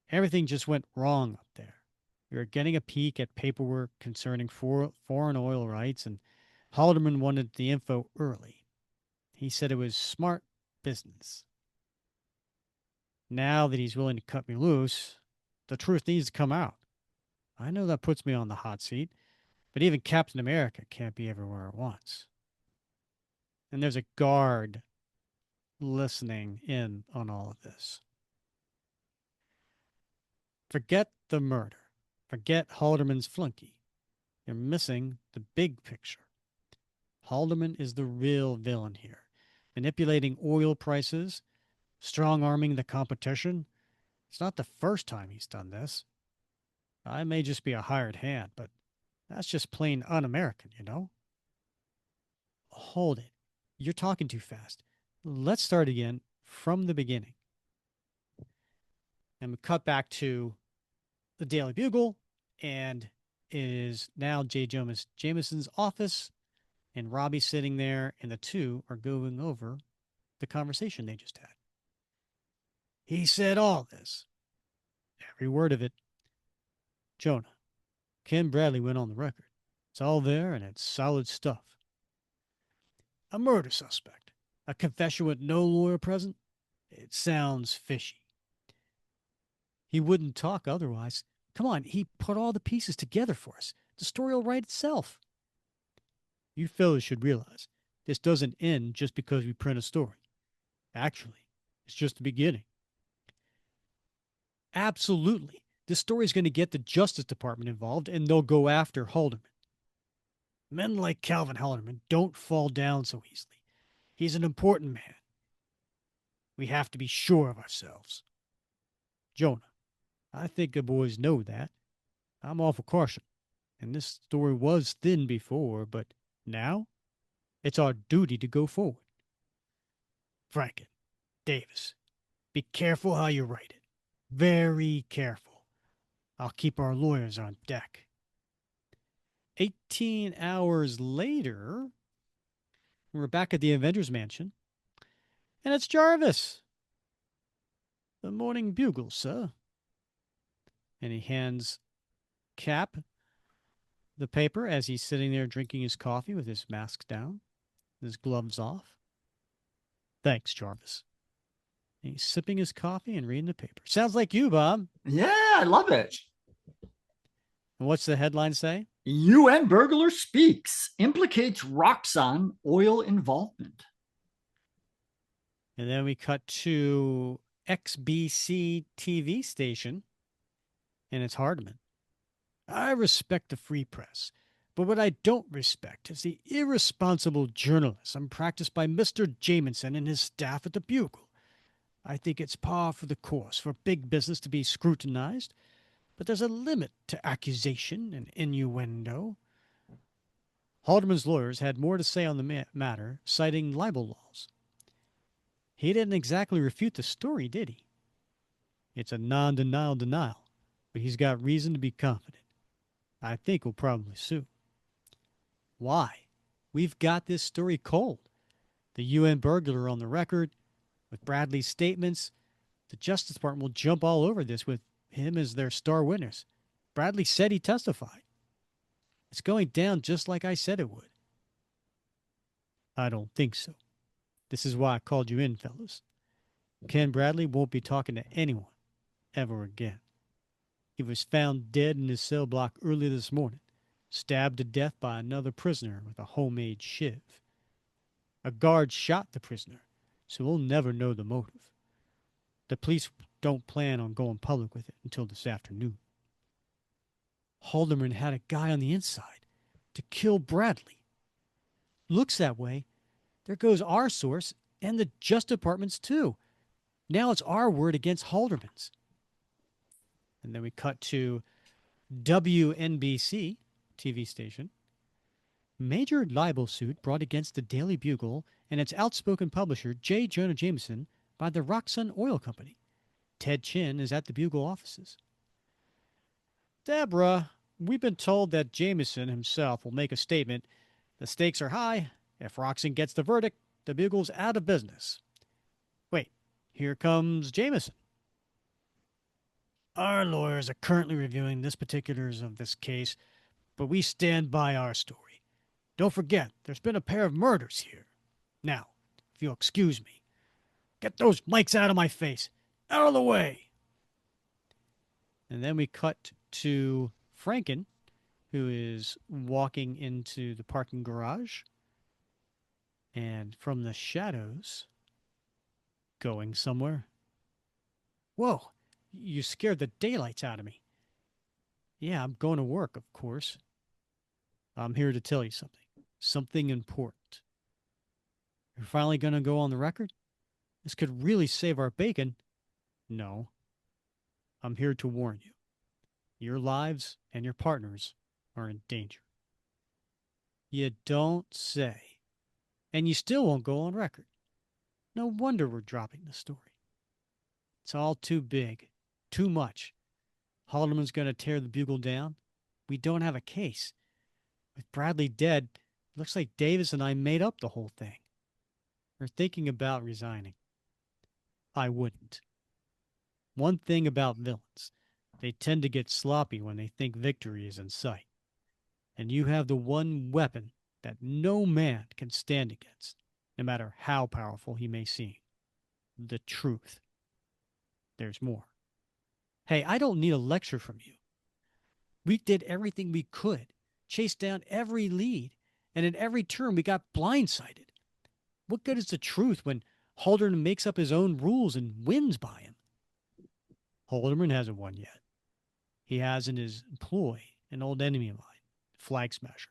Everything just went wrong up there. We were getting a peek at paperwork concerning foreign oil rights, and Halderman wanted the info early. He said it was smart business. Now that he's willing to cut me loose, the truth needs to come out. I know that puts me on the hot seat, but even Captain America can't be everywhere at once. And there's a guard listening in on all of this. Forget the murder. Forget Halderman's flunky. You're missing the big picture. Halderman is the real villain here, manipulating oil prices, strong arming the competition. It's not the first time he's done this. I may just be a hired hand, but that's just plain un American, you know? Hold it. You're talking too fast. Let's start again from the beginning. And we cut back to the Daily Bugle, and is now Jameson's office, and Robbie's sitting there, and the two are going over the conversation they just had. He said all this, every word of it. Jonah, Ken Bradley went on the record. It's all there, and it's solid stuff. A murder suspect. A confession with no lawyer present? It sounds fishy. He wouldn't talk otherwise. Come on, he put all the pieces together for us. The story will write itself. You fellas should realize this doesn't end just because we print a story. Actually, it's just the beginning. Absolutely. This story is going to get the Justice Department involved, and they'll go after Haldeman. Men like Calvin Haldeman don't fall down so easily. He's an important man. We have to be sure of ourselves. Jonah, I think the boys know that. I'm all for caution, and this story was thin before, but now it's our duty to go forward. Franken, Davis, be careful how you write it. Very careful. I'll keep our lawyers on deck. 18 hours later, we're back at the Avengers Mansion, and it's Jarvis. The Morning Bugle, sir. And he hands Cap the paper as he's sitting there drinking his coffee with his mask down, his gloves off. Thanks, Jarvis. And he's sipping his coffee and reading the paper. Sounds like you, Bob. Yeah, I love it. And what's the headline say? UN burglar speaks, implicates Roxxon oil involvement. And then we cut to XBC TV station, and it's Hardman. I respect the free press, but what I don't respect is the irresponsible journalism practiced by Mr. Jameson and his staff at the Bugle. I think it's par for the course for big business to be scrutinized, but there's a limit to accusation and innuendo. Haldeman's lawyers had more to say on the matter, citing libel laws. He didn't exactly refute the story, did he? It's a non-denial denial, but he's got reason to be confident. I think we'll probably sue. Why? We've got this story cold. The UN burglar on the record, with Bradley's statements. The Justice Department will jump all over this with him as their star witness. Bradley said he testified. It's going down just like I said it would. I don't think so. This is why I called you in, fellas. Ken Bradley won't be talking to anyone ever again. He was found dead in his cell block early this morning, stabbed to death by another prisoner with a homemade shiv. A guard shot the prisoner, so we'll never know the motive. The police don't plan on going public with it until this afternoon. Haldeman had a guy on the inside to kill Bradley. Looks that way. There goes our source and the Justice Department's too. Now it's our word against Haldeman's. And then we cut to WNBC TV station. Major libel suit brought against the Daily Bugle and its outspoken publisher, J. Jonah Jameson, by the Roxxon Oil Company. Ted Chin is at the Bugle offices. Deborah, we've been told that Jameson himself will make a statement. The stakes are high. If Roxxon gets the verdict, the Bugle's out of business. Wait, here comes Jameson. Our lawyers are currently reviewing the particulars of this case, but we stand by our story. Don't forget, there's been a pair of murders here. Now, if you'll excuse me, get those mics out of my face. Out of the way. And then we cut to Franken, who is walking into the parking garage. And from the shadows, going somewhere. Whoa, you scared the daylights out of me. Yeah, I'm going to work, of course. I'm here to tell you something. Something important. You're finally going to go on the record? This could really save our bacon. No. I'm here to warn you. Your lives and your partners are in danger. You don't say. And you still won't go on record. No wonder we're dropping the story. It's all too big. Too much. Haldeman's going to tear the Bugle down. We don't have a case. With Bradley dead, it looks like Davis and I made up the whole thing. We're thinking about resigning. I wouldn't. One thing about villains, they tend to get sloppy when they think victory is in sight. And you have the one weapon that no man can stand against, no matter how powerful he may seem: the truth. There's more. Hey, I don't need a lecture from you. We did everything we could, chased down every lead, and at every turn we got blindsided. What good is the truth when Halderman makes up his own rules and wins by him? Halderman hasn't won yet. He has in his employ an old enemy of mine, Flag Smasher.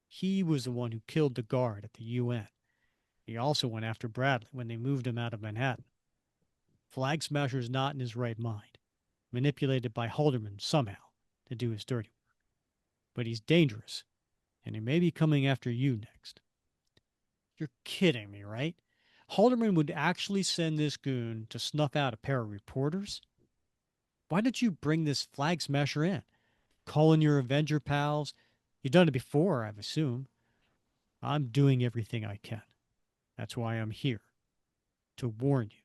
He was the one who killed the guard at the UN. He also went after Bradley when they moved him out of Manhattan. Flag Smasher's not in his right mind, manipulated by Halderman somehow to do his dirty work. But he's dangerous, and he may be coming after you next. You're kidding me, right? Halderman would actually send this goon to snuff out a pair of reporters? Why did you bring this Flag Smasher in? Call in your Avenger pals? You've done it before, I assume. I'm doing everything I can. That's why I'm here. To warn you,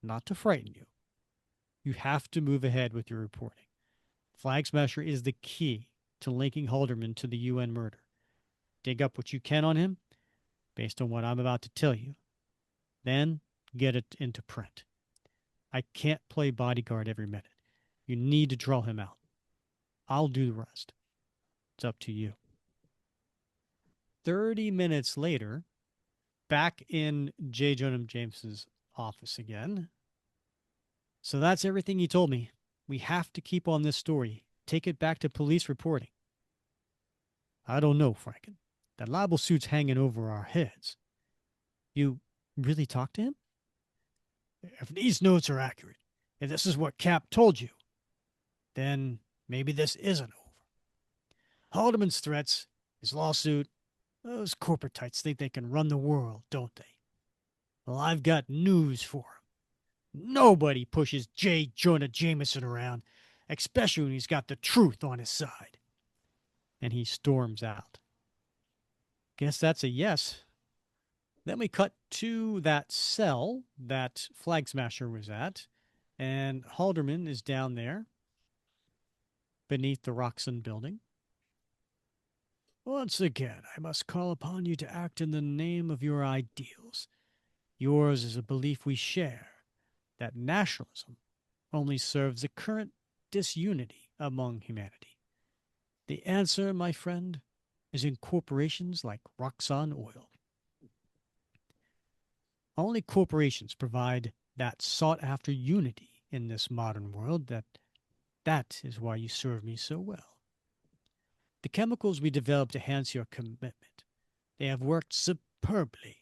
not to frighten you. You have to move ahead with your reporting. Flag Smasher is the key to linking Halderman to the UN murder. Dig up what you can on him, based on what I'm about to tell you. Then get it into print. I can't play bodyguard every minute. You need to draw him out. I'll do the rest. It's up to you. 30 minutes later, back in J. Jonah Jameson's office again. So that's everything he told me. We have to keep on this story. Take it back to police reporting. I don't know, Franken. That libel suit's hanging over our heads. You really talked to him? If these notes are accurate, if this is what Cap told you, then maybe this isn't over. Haldeman's threats, his lawsuit, those corporatites think they can run the world, don't they? Well, I've got news for him. Nobody pushes J. Jonah Jameson around, especially when he's got the truth on his side. And he storms out. Guess that's a yes. Then we cut to that cell that Flag Smasher was at, and Halderman is down there beneath the Roxon building. Once again, I must call upon you to act in the name of your ideals. Yours is a belief we share, that nationalism only serves the current disunity among humanity. The answer, my friend, is in corporations like Roxxon Oil. Only corporations provide that sought after unity in this modern world. That is why you serve me so well. The chemicals we developed enhance your commitment. They have worked superbly.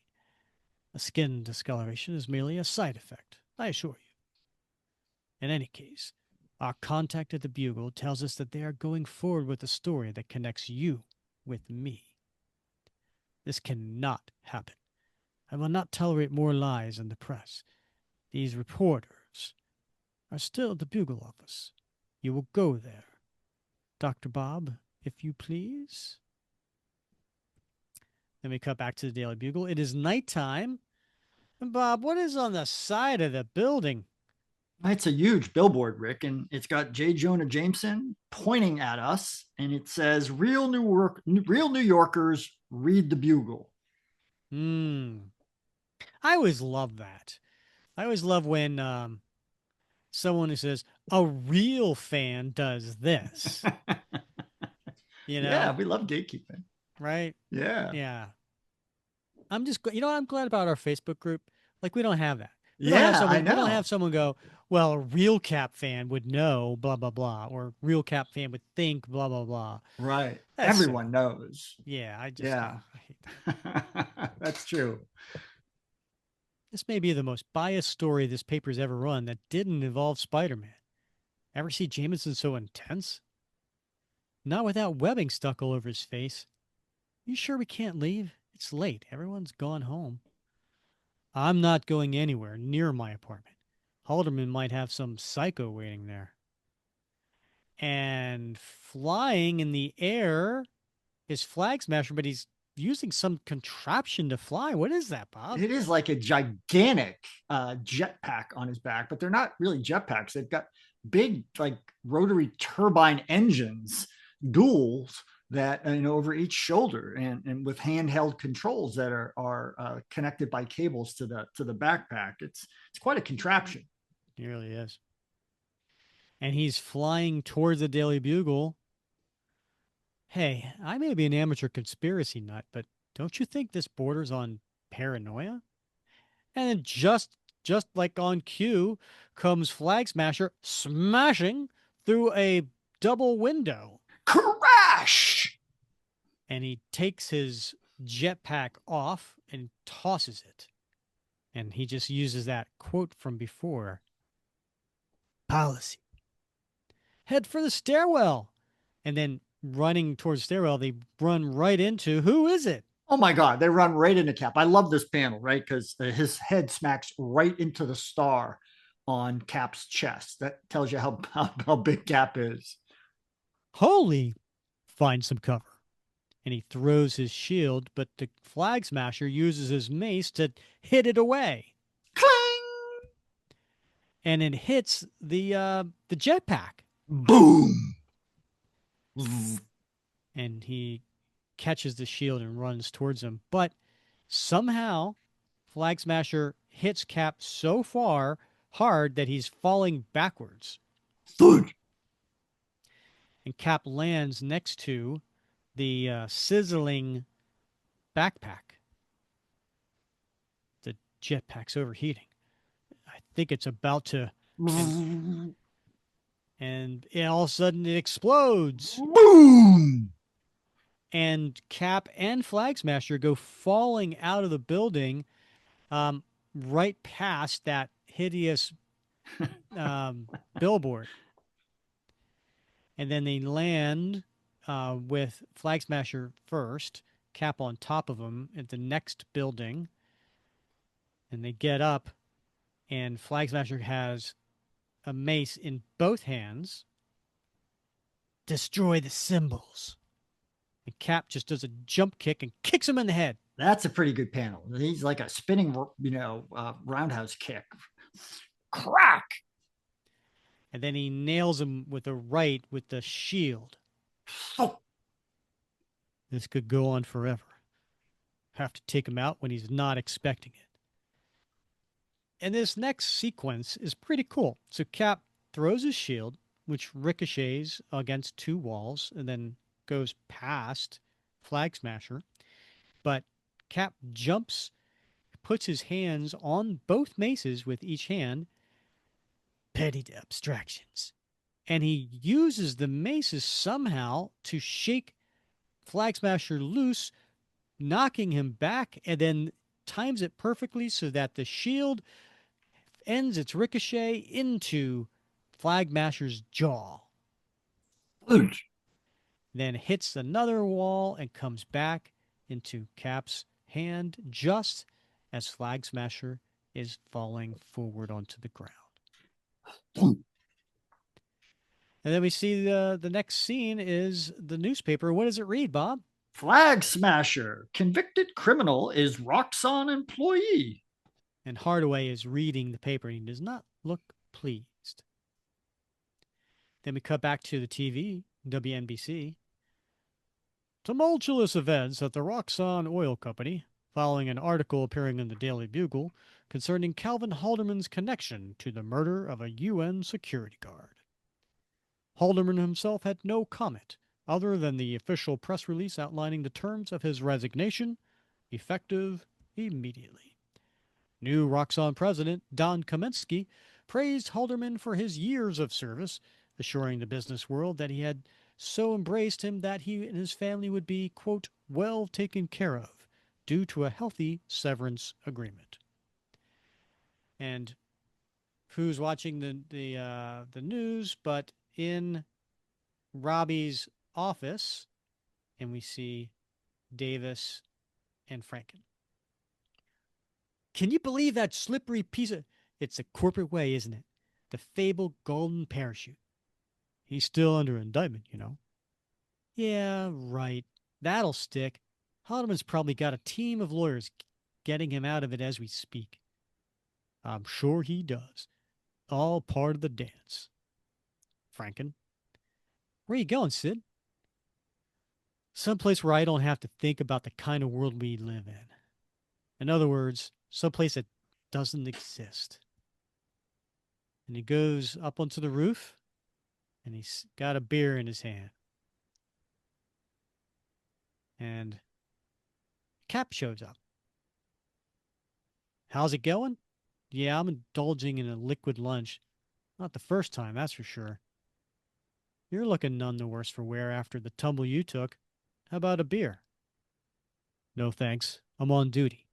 A skin discoloration is merely a side effect, I assure you. In any case, our contact at the Bugle tells us that they are going forward with a story that connects you with me. This cannot happen. I will not tolerate more lies in the press. These reporters are still at the Bugle office. You will go there. Dr. Bob, if you please. Then we cut back to the Daily Bugle. It is nighttime. And Bob, what is on the side of the building? It's a huge billboard, Rick, and it's got J. Jonah Jameson pointing at us, and it says, real New Yorkers read the Bugle." Hmm. I always love that. I always love when someone who says a real fan does this. You Yeah, know, we love gatekeeping. right? Yeah. Yeah. I'm just, I'm glad about our Facebook group. Like, we don't have that. Yeah, I We don't have know. someone go, well, a real Cap fan would know, blah, blah, blah, or real Cap fan would think, blah, blah, blah. Right. That's Everyone silly. knows. Yeah, I just, Yeah. I hate that. That's true. This may be the most biased story this paper's ever run that didn't involve Spider Man. Ever see Jameson so intense? Not without webbing stuck all over his face. You sure we can't leave? It's late. Everyone's gone home. I'm not going anywhere near my apartment. Halderman might have some psycho waiting there. And flying in the air is Flag Smasher, but he's using some contraption to fly. What is that, Bob? It is like a gigantic jetpack on his back, but they're not really jetpacks. They've got big, like rotary turbine engines, duals that over each shoulder, and with handheld controls that are connected by cables to the backpack. It's quite a contraption. He really is. And he's flying towards the Daily Bugle. Hey, I may be an amateur conspiracy nut, but don't you think this borders on paranoia? And then just like on cue comes Flag Smasher smashing through a double window, Crash! and he takes his jetpack off and tosses it. And he just uses that quote from before: policy. Head for the stairwell. And then running towards the stairwell, they run right into, who is it? Oh my God, they run right into Cap. I love this panel, right? Because his head smacks right into the star on Cap's chest. That tells you how big Cap is. Holy, find some cover. And he throws his shield, but the Flag Smasher uses his mace to hit it away. Clang! And it hits the jetpack. Boom! And he catches the shield and runs towards him. But somehow, Flag Smasher hits Cap so hard that he's falling backwards. Thud! And Cap lands next to the sizzling backpack. The jetpack's overheating. I think it's about to, and all of a sudden it explodes, Boom! and Cap and Flag Smasher go falling out of the building, right past that hideous um, billboard, and then they land with Flag Smasher first, Cap on top of him at the next building, and they get up, and Flag Smasher has a mace in both hands. Destroy the symbols. And Cap just does a jump kick and kicks him in the head. That's a pretty good panel. He's like a spinning, roundhouse kick. Crack! And then he nails him with a right with the shield. Oh, This could go on forever. Have to take him out when he's not expecting it. And this next sequence is pretty cool. So Cap throws his shield, which ricochets against two walls and then goes past Flag Smasher. But Cap jumps, puts his hands on both maces with each hand, petty abstractions. And he uses the maces somehow to shake Flag Smasher loose, knocking him back, and then times it perfectly so that the shield ends its ricochet into Flag Smasher's jaw. thud! Then hits another wall and comes back into Cap's hand just as Flag Smasher is falling forward onto the ground. Thud! And then we see the next scene is the newspaper. What does it read, Bob? Flag Smasher. Convicted criminal is Roxxon employee. And Hardaway is reading the paper and he does not look pleased. Then we cut back to the TV, WNBC. Tumultuous events at the Roxxon Oil Company, following an article appearing in the Daily Bugle concerning Calvin Halderman's connection to the murder of a UN security guard. Halderman himself had no comment other than the official press release outlining the terms of his resignation, effective immediately. New Roxxon president Don Kaminsky praised Halderman for his years of service, assuring the business world that he had so embraced him that he and his family would be, quote, well taken care of due to a healthy severance agreement. And who's watching the news but in Robbie's office, and we see Davis and Franken. Can you believe that slippery piece of... It's a corporate way, isn't it? The fabled golden parachute. He's still under indictment. Yeah, right. That'll stick. Haldeman's probably got a team of lawyers getting him out of it as we speak. I'm sure he does. All part of the dance. Franken. Where you going, Sid? Someplace where I don't have to think about the kind of world we live in. In other words, someplace that doesn't exist. And he goes up onto the roof and he's got a beer in his hand. And Cap shows up. How's it going? Yeah, I'm indulging in a liquid lunch. Not the first time, that's for sure. You're looking none the worse for wear after the tumble you took. How about a beer? No thanks. I'm on duty.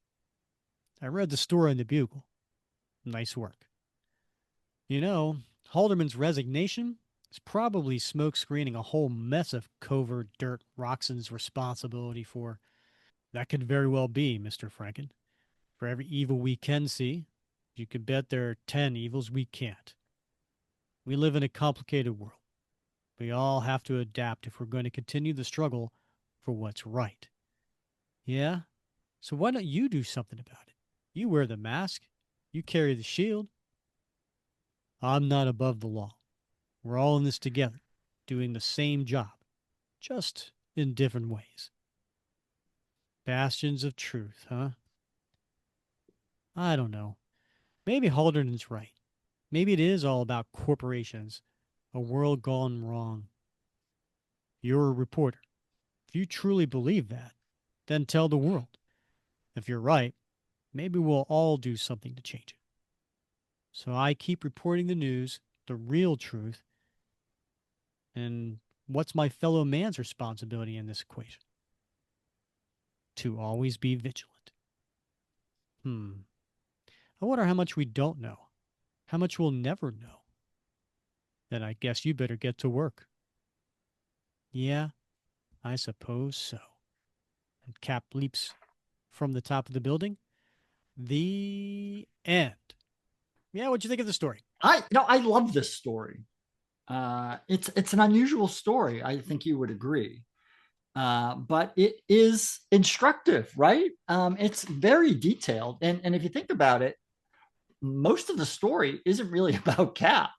I read the story in the Bugle. Nice work. You know, Halderman's resignation is probably smoke screening a whole mess of covert dirt Roxon's responsibility for. That could very well be, Mr. Franken. For every evil we can see, you can bet there are 10 evils we can't. We live in a complicated world. We all have to adapt if we're going to continue the struggle for what's right. Yeah? So why don't you do something about it? You wear the mask. You carry the shield. I'm not above the law. We're all in this together, doing the same job, just in different ways. Bastions of truth, huh? I don't know. Maybe Halderman's right. Maybe it is all about corporations, a world gone wrong. You're a reporter. If you truly believe that, then tell the world. If you're right, maybe we'll all do something to change it. So I keep reporting the news, the real truth, and what's my fellow man's responsibility in this equation? To always be vigilant. Hmm. I wonder how much we don't know, how much we'll never know. Then I guess you better get to work. Yeah, I suppose so. And Cap leaps from the top of the building. The end. Yeah, what'd you think of the story? I love this story. It's an unusual story. I think you would agree. But it is instructive, right? It's very detailed, and if you think about it, most of the story isn't really about Cap.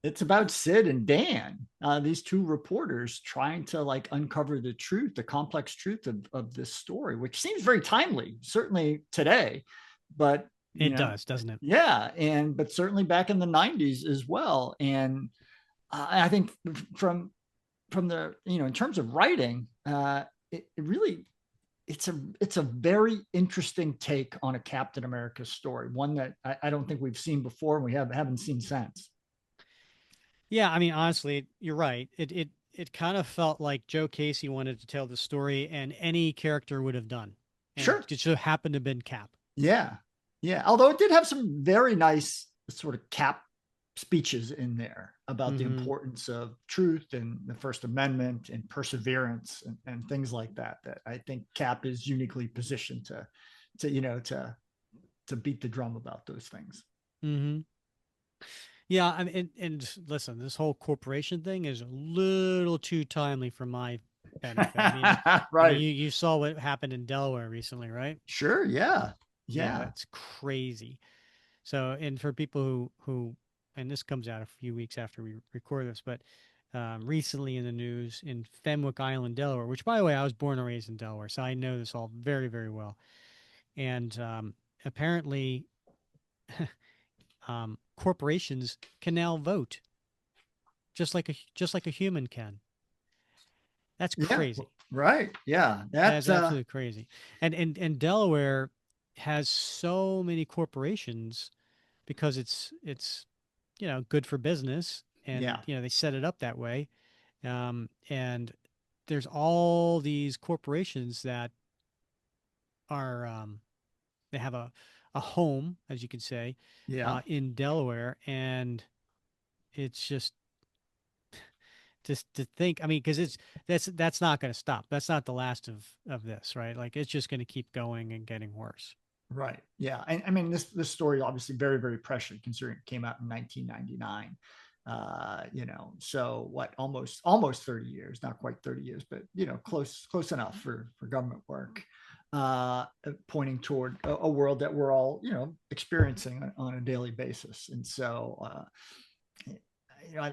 It's about Sid and Dan, these two reporters trying to like uncover the truth, the complex truth of this story, which seems very timely, certainly today, but It does, doesn't it? yeah, and but certainly back in the '90s as well. And I think from the in terms of writing, it really it's a very interesting take on a Captain America story, one that I don't think we've seen before, and we haven't seen since. Yeah, I mean, honestly, you're right. It kind of felt like Joe Casey wanted to tell the story, and any character would have done, and Sure. it just happened to have been Cap. Yeah. Yeah. Although it did have some very nice sort of Cap speeches in there about the Mm-hmm. importance of truth and the First Amendment and perseverance and things like that. That I think Cap is uniquely positioned to to beat the drum about those things. Mm-hmm. Yeah, I mean, and listen, this whole corporation thing is a little too timely for my benefit. I mean, Right. you saw what happened in Delaware recently, right? Sure. Yeah. Yeah, Yeah. it's crazy. So, and for people and this comes out a few weeks after we record this, but recently in the news in Fenwick Island, Delaware, which by the way, I was born and raised in Delaware, so I know this all very, very well. And apparently, corporations can now vote just like a human can. That's Yeah. crazy. Right. Yeah. That That is absolutely crazy. And Delaware has so many corporations because it's good for business, and yeah. they set it up that way. And there's all these corporations that are they have a home, as you could say, Yeah. in Delaware, and it's just to think. I mean, because that's not going to stop. That's not the last of this, right? Like it's just going to keep going and getting worse. Right. Yeah. And I mean, this story obviously very, very prescient considering it came out in 1999. So what, almost 30 years, not quite 30 years, but close enough for government work, pointing toward a world that we're all experiencing on a daily basis. And so you know,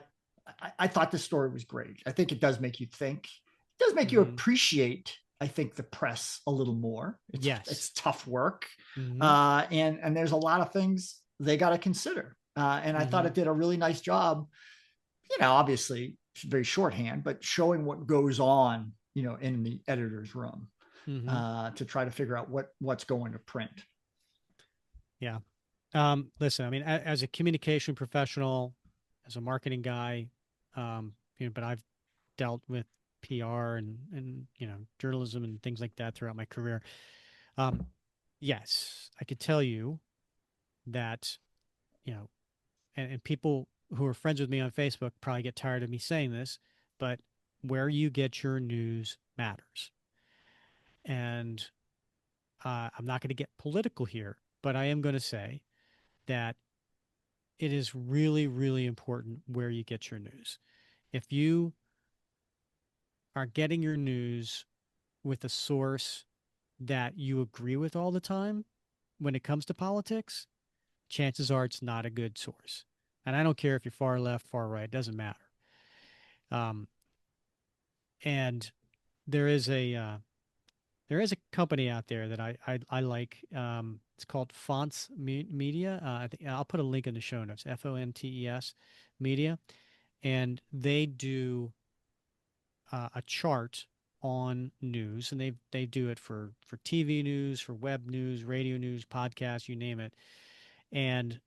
I thought the story was great. I think it does make you think. It does make you Hmm. appreciate, I think, the press a little more. It's Yes. tough work, Hmm. and there's a lot of things they got to consider. And I thought Hmm. it did a really nice job. Obviously very shorthand, but showing what goes on, in the editor's room, Hmm. to try to figure out what's going to print. Yeah. Listen, I mean, as a communication professional, as a marketing guy, but I've dealt with PR and journalism and things like that throughout my career. Um, yes, I could tell you that, you know, and people who are friends with me on Facebook probably get tired of me saying this, but where you get your news matters. And I'm not going to get political here, but I am going to say that it is really, really important where you get your news. If you are getting your news with a source that you agree with all the time when it comes to politics, chances are it's not a good source. And I don't care if you're far left, far right, it doesn't matter. Um, and there is a company out there that I like. It's called Media. I think I'll put a link in the show notes. Fontes Media, and they do a chart on news, and they do it for TV news, for web news, radio news, podcasts, you name it. And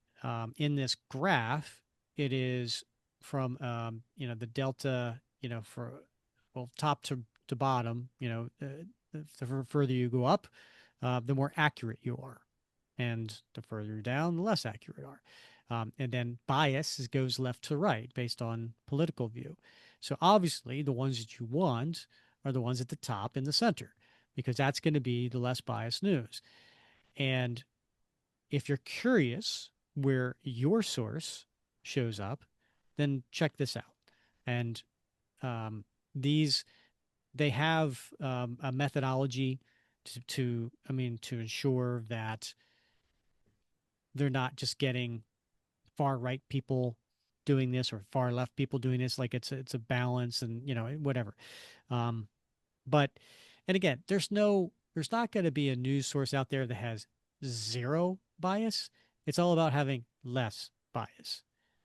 in this graph, it is from the delta, for well top to bottom. The further you go up, the more accurate you are, and the further you're down, the less accurate you are. And then bias goes left to right based on political view. So obviously, the ones that you want are the ones at the top in the center, because that's going to be the less biased news. And if you're curious where your source shows up, then check this out. And um, these they have a methodology to ensure that they're not just getting far right people doing this or far left people doing this. Like it's a balance, and whatever. Um, but and again, there's not going to be a news source out there that has zero bias. It's all about having less bias.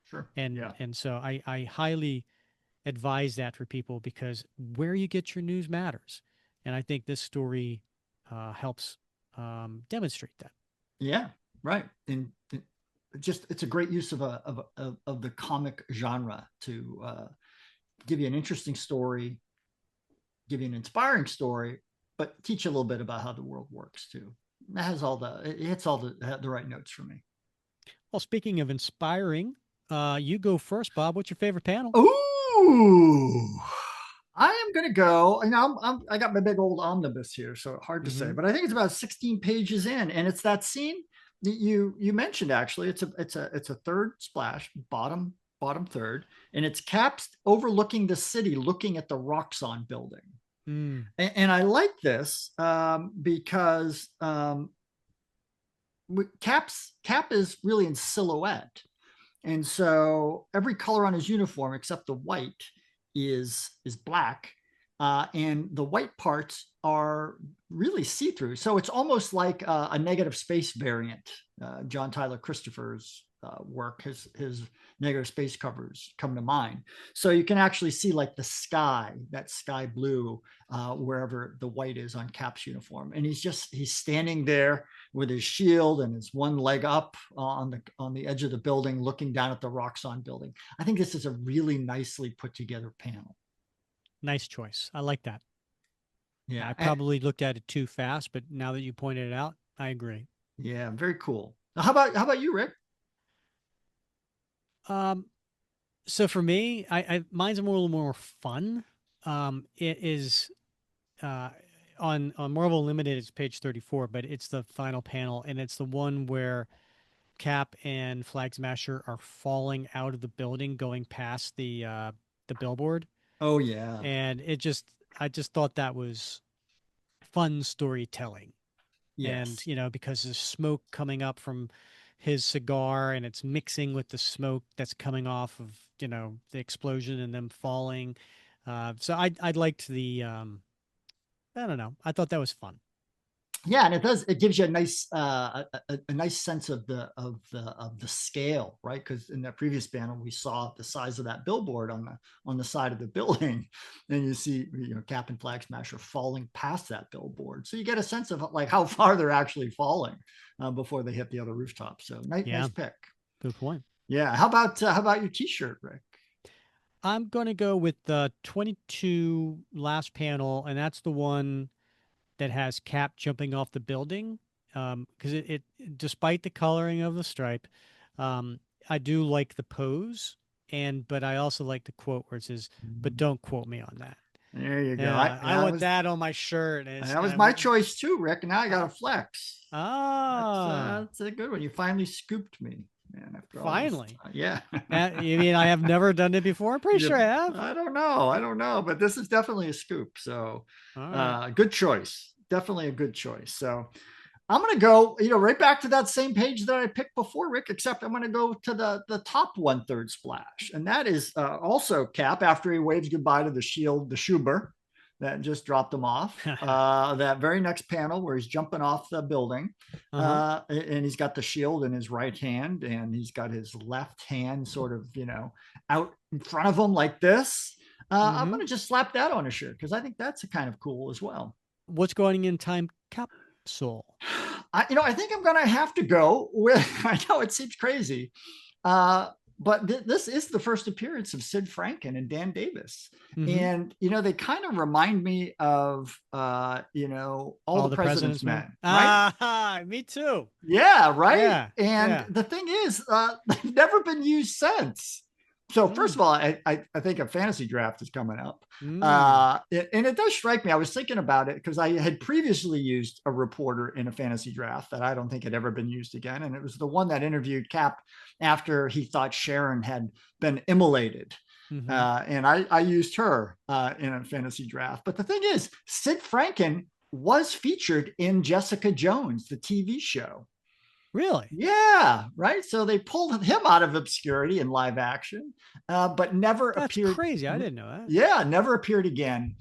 Sure. And Yeah. and so I highly advise that for people, because where you get your news matters. And I think this story helps demonstrate that. Yeah. Right. And just it's a great use of the comic genre to give you an interesting story, give you an inspiring story, but teach you a little bit about how the world works too. It hits all the right notes for me. Well, speaking of inspiring, you go first, Bob. What's your favorite panel? Ooh, I am gonna go, and I got my big old omnibus here, so hard to say, Mm-hmm. but I think it's about 16 pages in, and it's that scene that you mentioned. Actually, it's a third splash, bottom third, and it's Caps overlooking the city, looking at the Roxxon building. Mm. And I like this because Cap is really in silhouette, and so every color on his uniform except the white is black, and the white parts are really see through. So it's almost like a negative space variant. John Tyler Christopher's work, his negative space covers come to mind. So you can actually see like the sky, that sky blue, wherever the white is on Cap's uniform, and he's standing there with his shield and his one leg up on the edge of the building, looking down at the Roxxon building. I think this is a really nicely put together panel. Nice choice. I like that. Yeah, I probably looked at it too fast, but now that you pointed it out, I agree. yeah, very cool. Now, how about you, Rick? Um, so for me, mine's a little more fun. It is uh, on Marvel Unlimited. It's page 34, but it's the final panel, and it's the one where Cap and Flag Smasher are falling out of the building, going past the billboard, Oh yeah. and I just thought that was fun storytelling. And Yes. because there's smoke coming up from his cigar, and it's mixing with the smoke that's coming off of the explosion and them falling. So I liked the I don't know, I thought that was fun. Yeah, and it gives you a nice a nice sense of the scale, right? Because in that previous panel we saw the size of that billboard on the side of the building, and you see Cap and Flag Smasher falling past that billboard, so you get a sense of like how far they're actually falling before they hit the other rooftop. So nice Yeah, pick. good point. Yeah, how about your T-shirt, Rick? I'm going to go with the 22 last panel, and that's the one that has Cap jumping off the building. Because despite the coloring of the stripe, um, I do like the pose, but I also like the quote where it says, "But don't quote me on that." There you go. Yeah, I want that on my shirt. That was my choice too, Rick. Now I got uh, to flex. ah, That's a good one. You finally scooped me, man. After all this finally. time, yeah. You mean I have never done it before? I'm pretty Yeah, sure I have. I don't know, but this is definitely a scoop. So, All right. good choice. Definitely a good choice. So, I'm going to go, right back to that same page that I picked before, Rick, except I'm going to go to the top 1/3 splash. And that is also Cap after he waves goodbye to the shield, the Schuber that just dropped him off. That very next panel where he's jumping off the building. Uh-huh. And he's got the shield in his right hand and he's got his left hand sort of, out in front of him like this. I'm Mm-hmm. going to just slap that on a shirt because I think that's a kind of cool as well. What's going in time capsule? I think I'm going to have to go with, I know it seems crazy, uh, but this is the first appearance of Sid Franken and Dan Davis. Mm-hmm. And, they kind of remind me of, all All the the President's President's Men. Men, right? Ah, me too. Yeah, right. Yeah, And yeah. the thing is, they've never been used since. So first Mm. of all, I think a fantasy draft is coming up, Mm. and it does strike me. I was thinking about it because I had previously used a reporter in a fantasy draft that I don't think had ever been used again, and it was the one that interviewed Cap after he thought Sharon had been immolated. Mm-hmm. And I used her in a fantasy draft. But the thing is, Sid Franken was featured in Jessica Jones, the TV show. Really? Yeah, right. So they pulled him out of obscurity in live action, but never That's appeared. crazy. I didn't know that. Yeah, never appeared again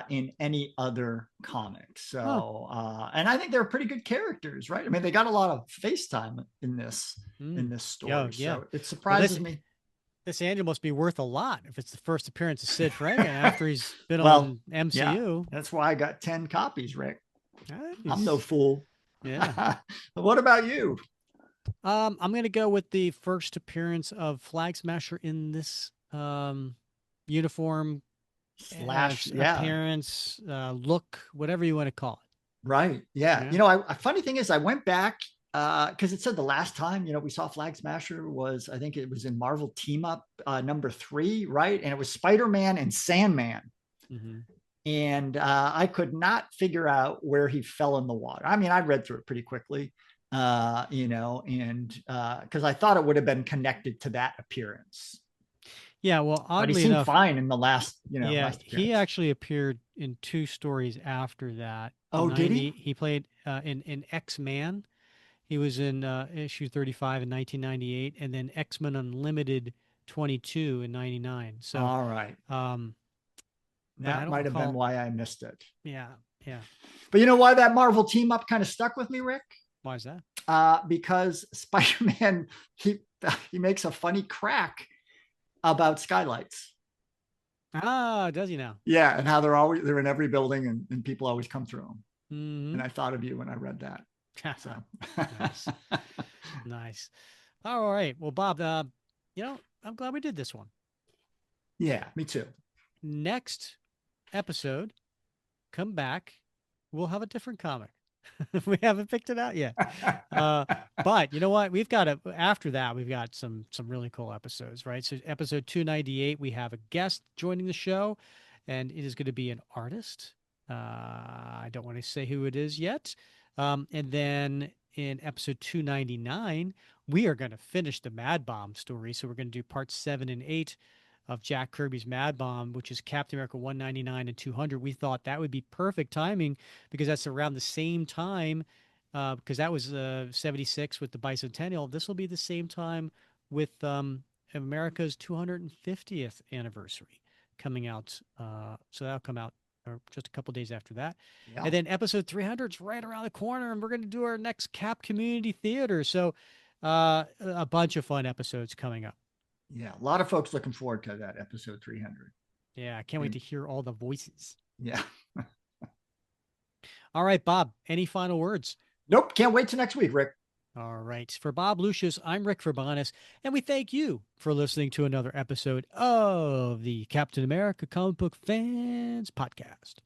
in any other comics. Huh. So, and I think they're pretty good characters, right? I mean, they got a lot of face time in Mm. this Yeah, story, yeah. so it Well, surprises me. this annual must be worth a lot if it's the first appearance of Sid Franken after he's been Well, on yeah, MCU. that's why I got 10 copies, Rick. I'm no Nice. fool. Yeah. What about you? I'm gonna go with the first appearance of Flag Smasher in this uniform, Slash, yeah. appearance, look, whatever you want to call Right. it. Yeah. Yeah. Funny thing is, I went back because it said the last time we saw Flag Smasher was, I think it was in Marvel Team Up #3, right? And it was Spider-Man and Sandman. Mm-hmm. And I could not figure out where he fell in the water. I mean, I read through it pretty quickly, and because I thought it would have been connected to that appearance, Yeah. Well, but he oddly seemed enough, fine in the yeah, last he appearance. actually appeared in two stories after that. Oh, did he? He played in X-Man. He was in issue 35 in 1998, and then X-Men Unlimited 22 in 99. So, All right. um, but I That don't might have been recall. why I missed it. Yeah, yeah. But you know why that Marvel Team Up kind of stuck with me, Rick? Why is that? Because Spider-Man he he makes a funny crack about skylights. Ah, does he now? Yeah, and how they're in every building and people always come through them. Mm-hmm. And I thought of you when I read that. So Nice, nice. All right. Well, Bob, I'm glad we did this one. yeah, me too. Next episode, come back. We'll have a different comic. We haven't picked it out yet. Uh, but you know what? We've got after that, we've got some really cool episodes, right? So episode 298, we have a guest joining the show, and it is going to be an artist. I don't want to say who it is yet. And then in episode 299, we are going to finish the Mad Bomb story. So we're going to do parts 7 and 8 of Jack Kirby's Mad Bomb, which is Captain America 199 and 200. We thought that would be perfect timing because that's around the same time, because that was 76 with the bicentennial. This will be the same time with America's 250th anniversary coming out. So that'll come out just a couple days after that. Yeah. And then episode 300 is right around the corner, and we're going to do our next Cap Community Theater. So a bunch of fun episodes coming up. Yeah. A lot of folks looking forward to that episode 300. Yeah, I can't wait And to hear all the voices. yeah. All right, Bob, any final words? Nope. Can't wait till next week, Rick. All right. For Bob Lucius, I'm Rick Verbanis, and we thank you for listening to another episode of the Captain America Comic Book Fans Podcast.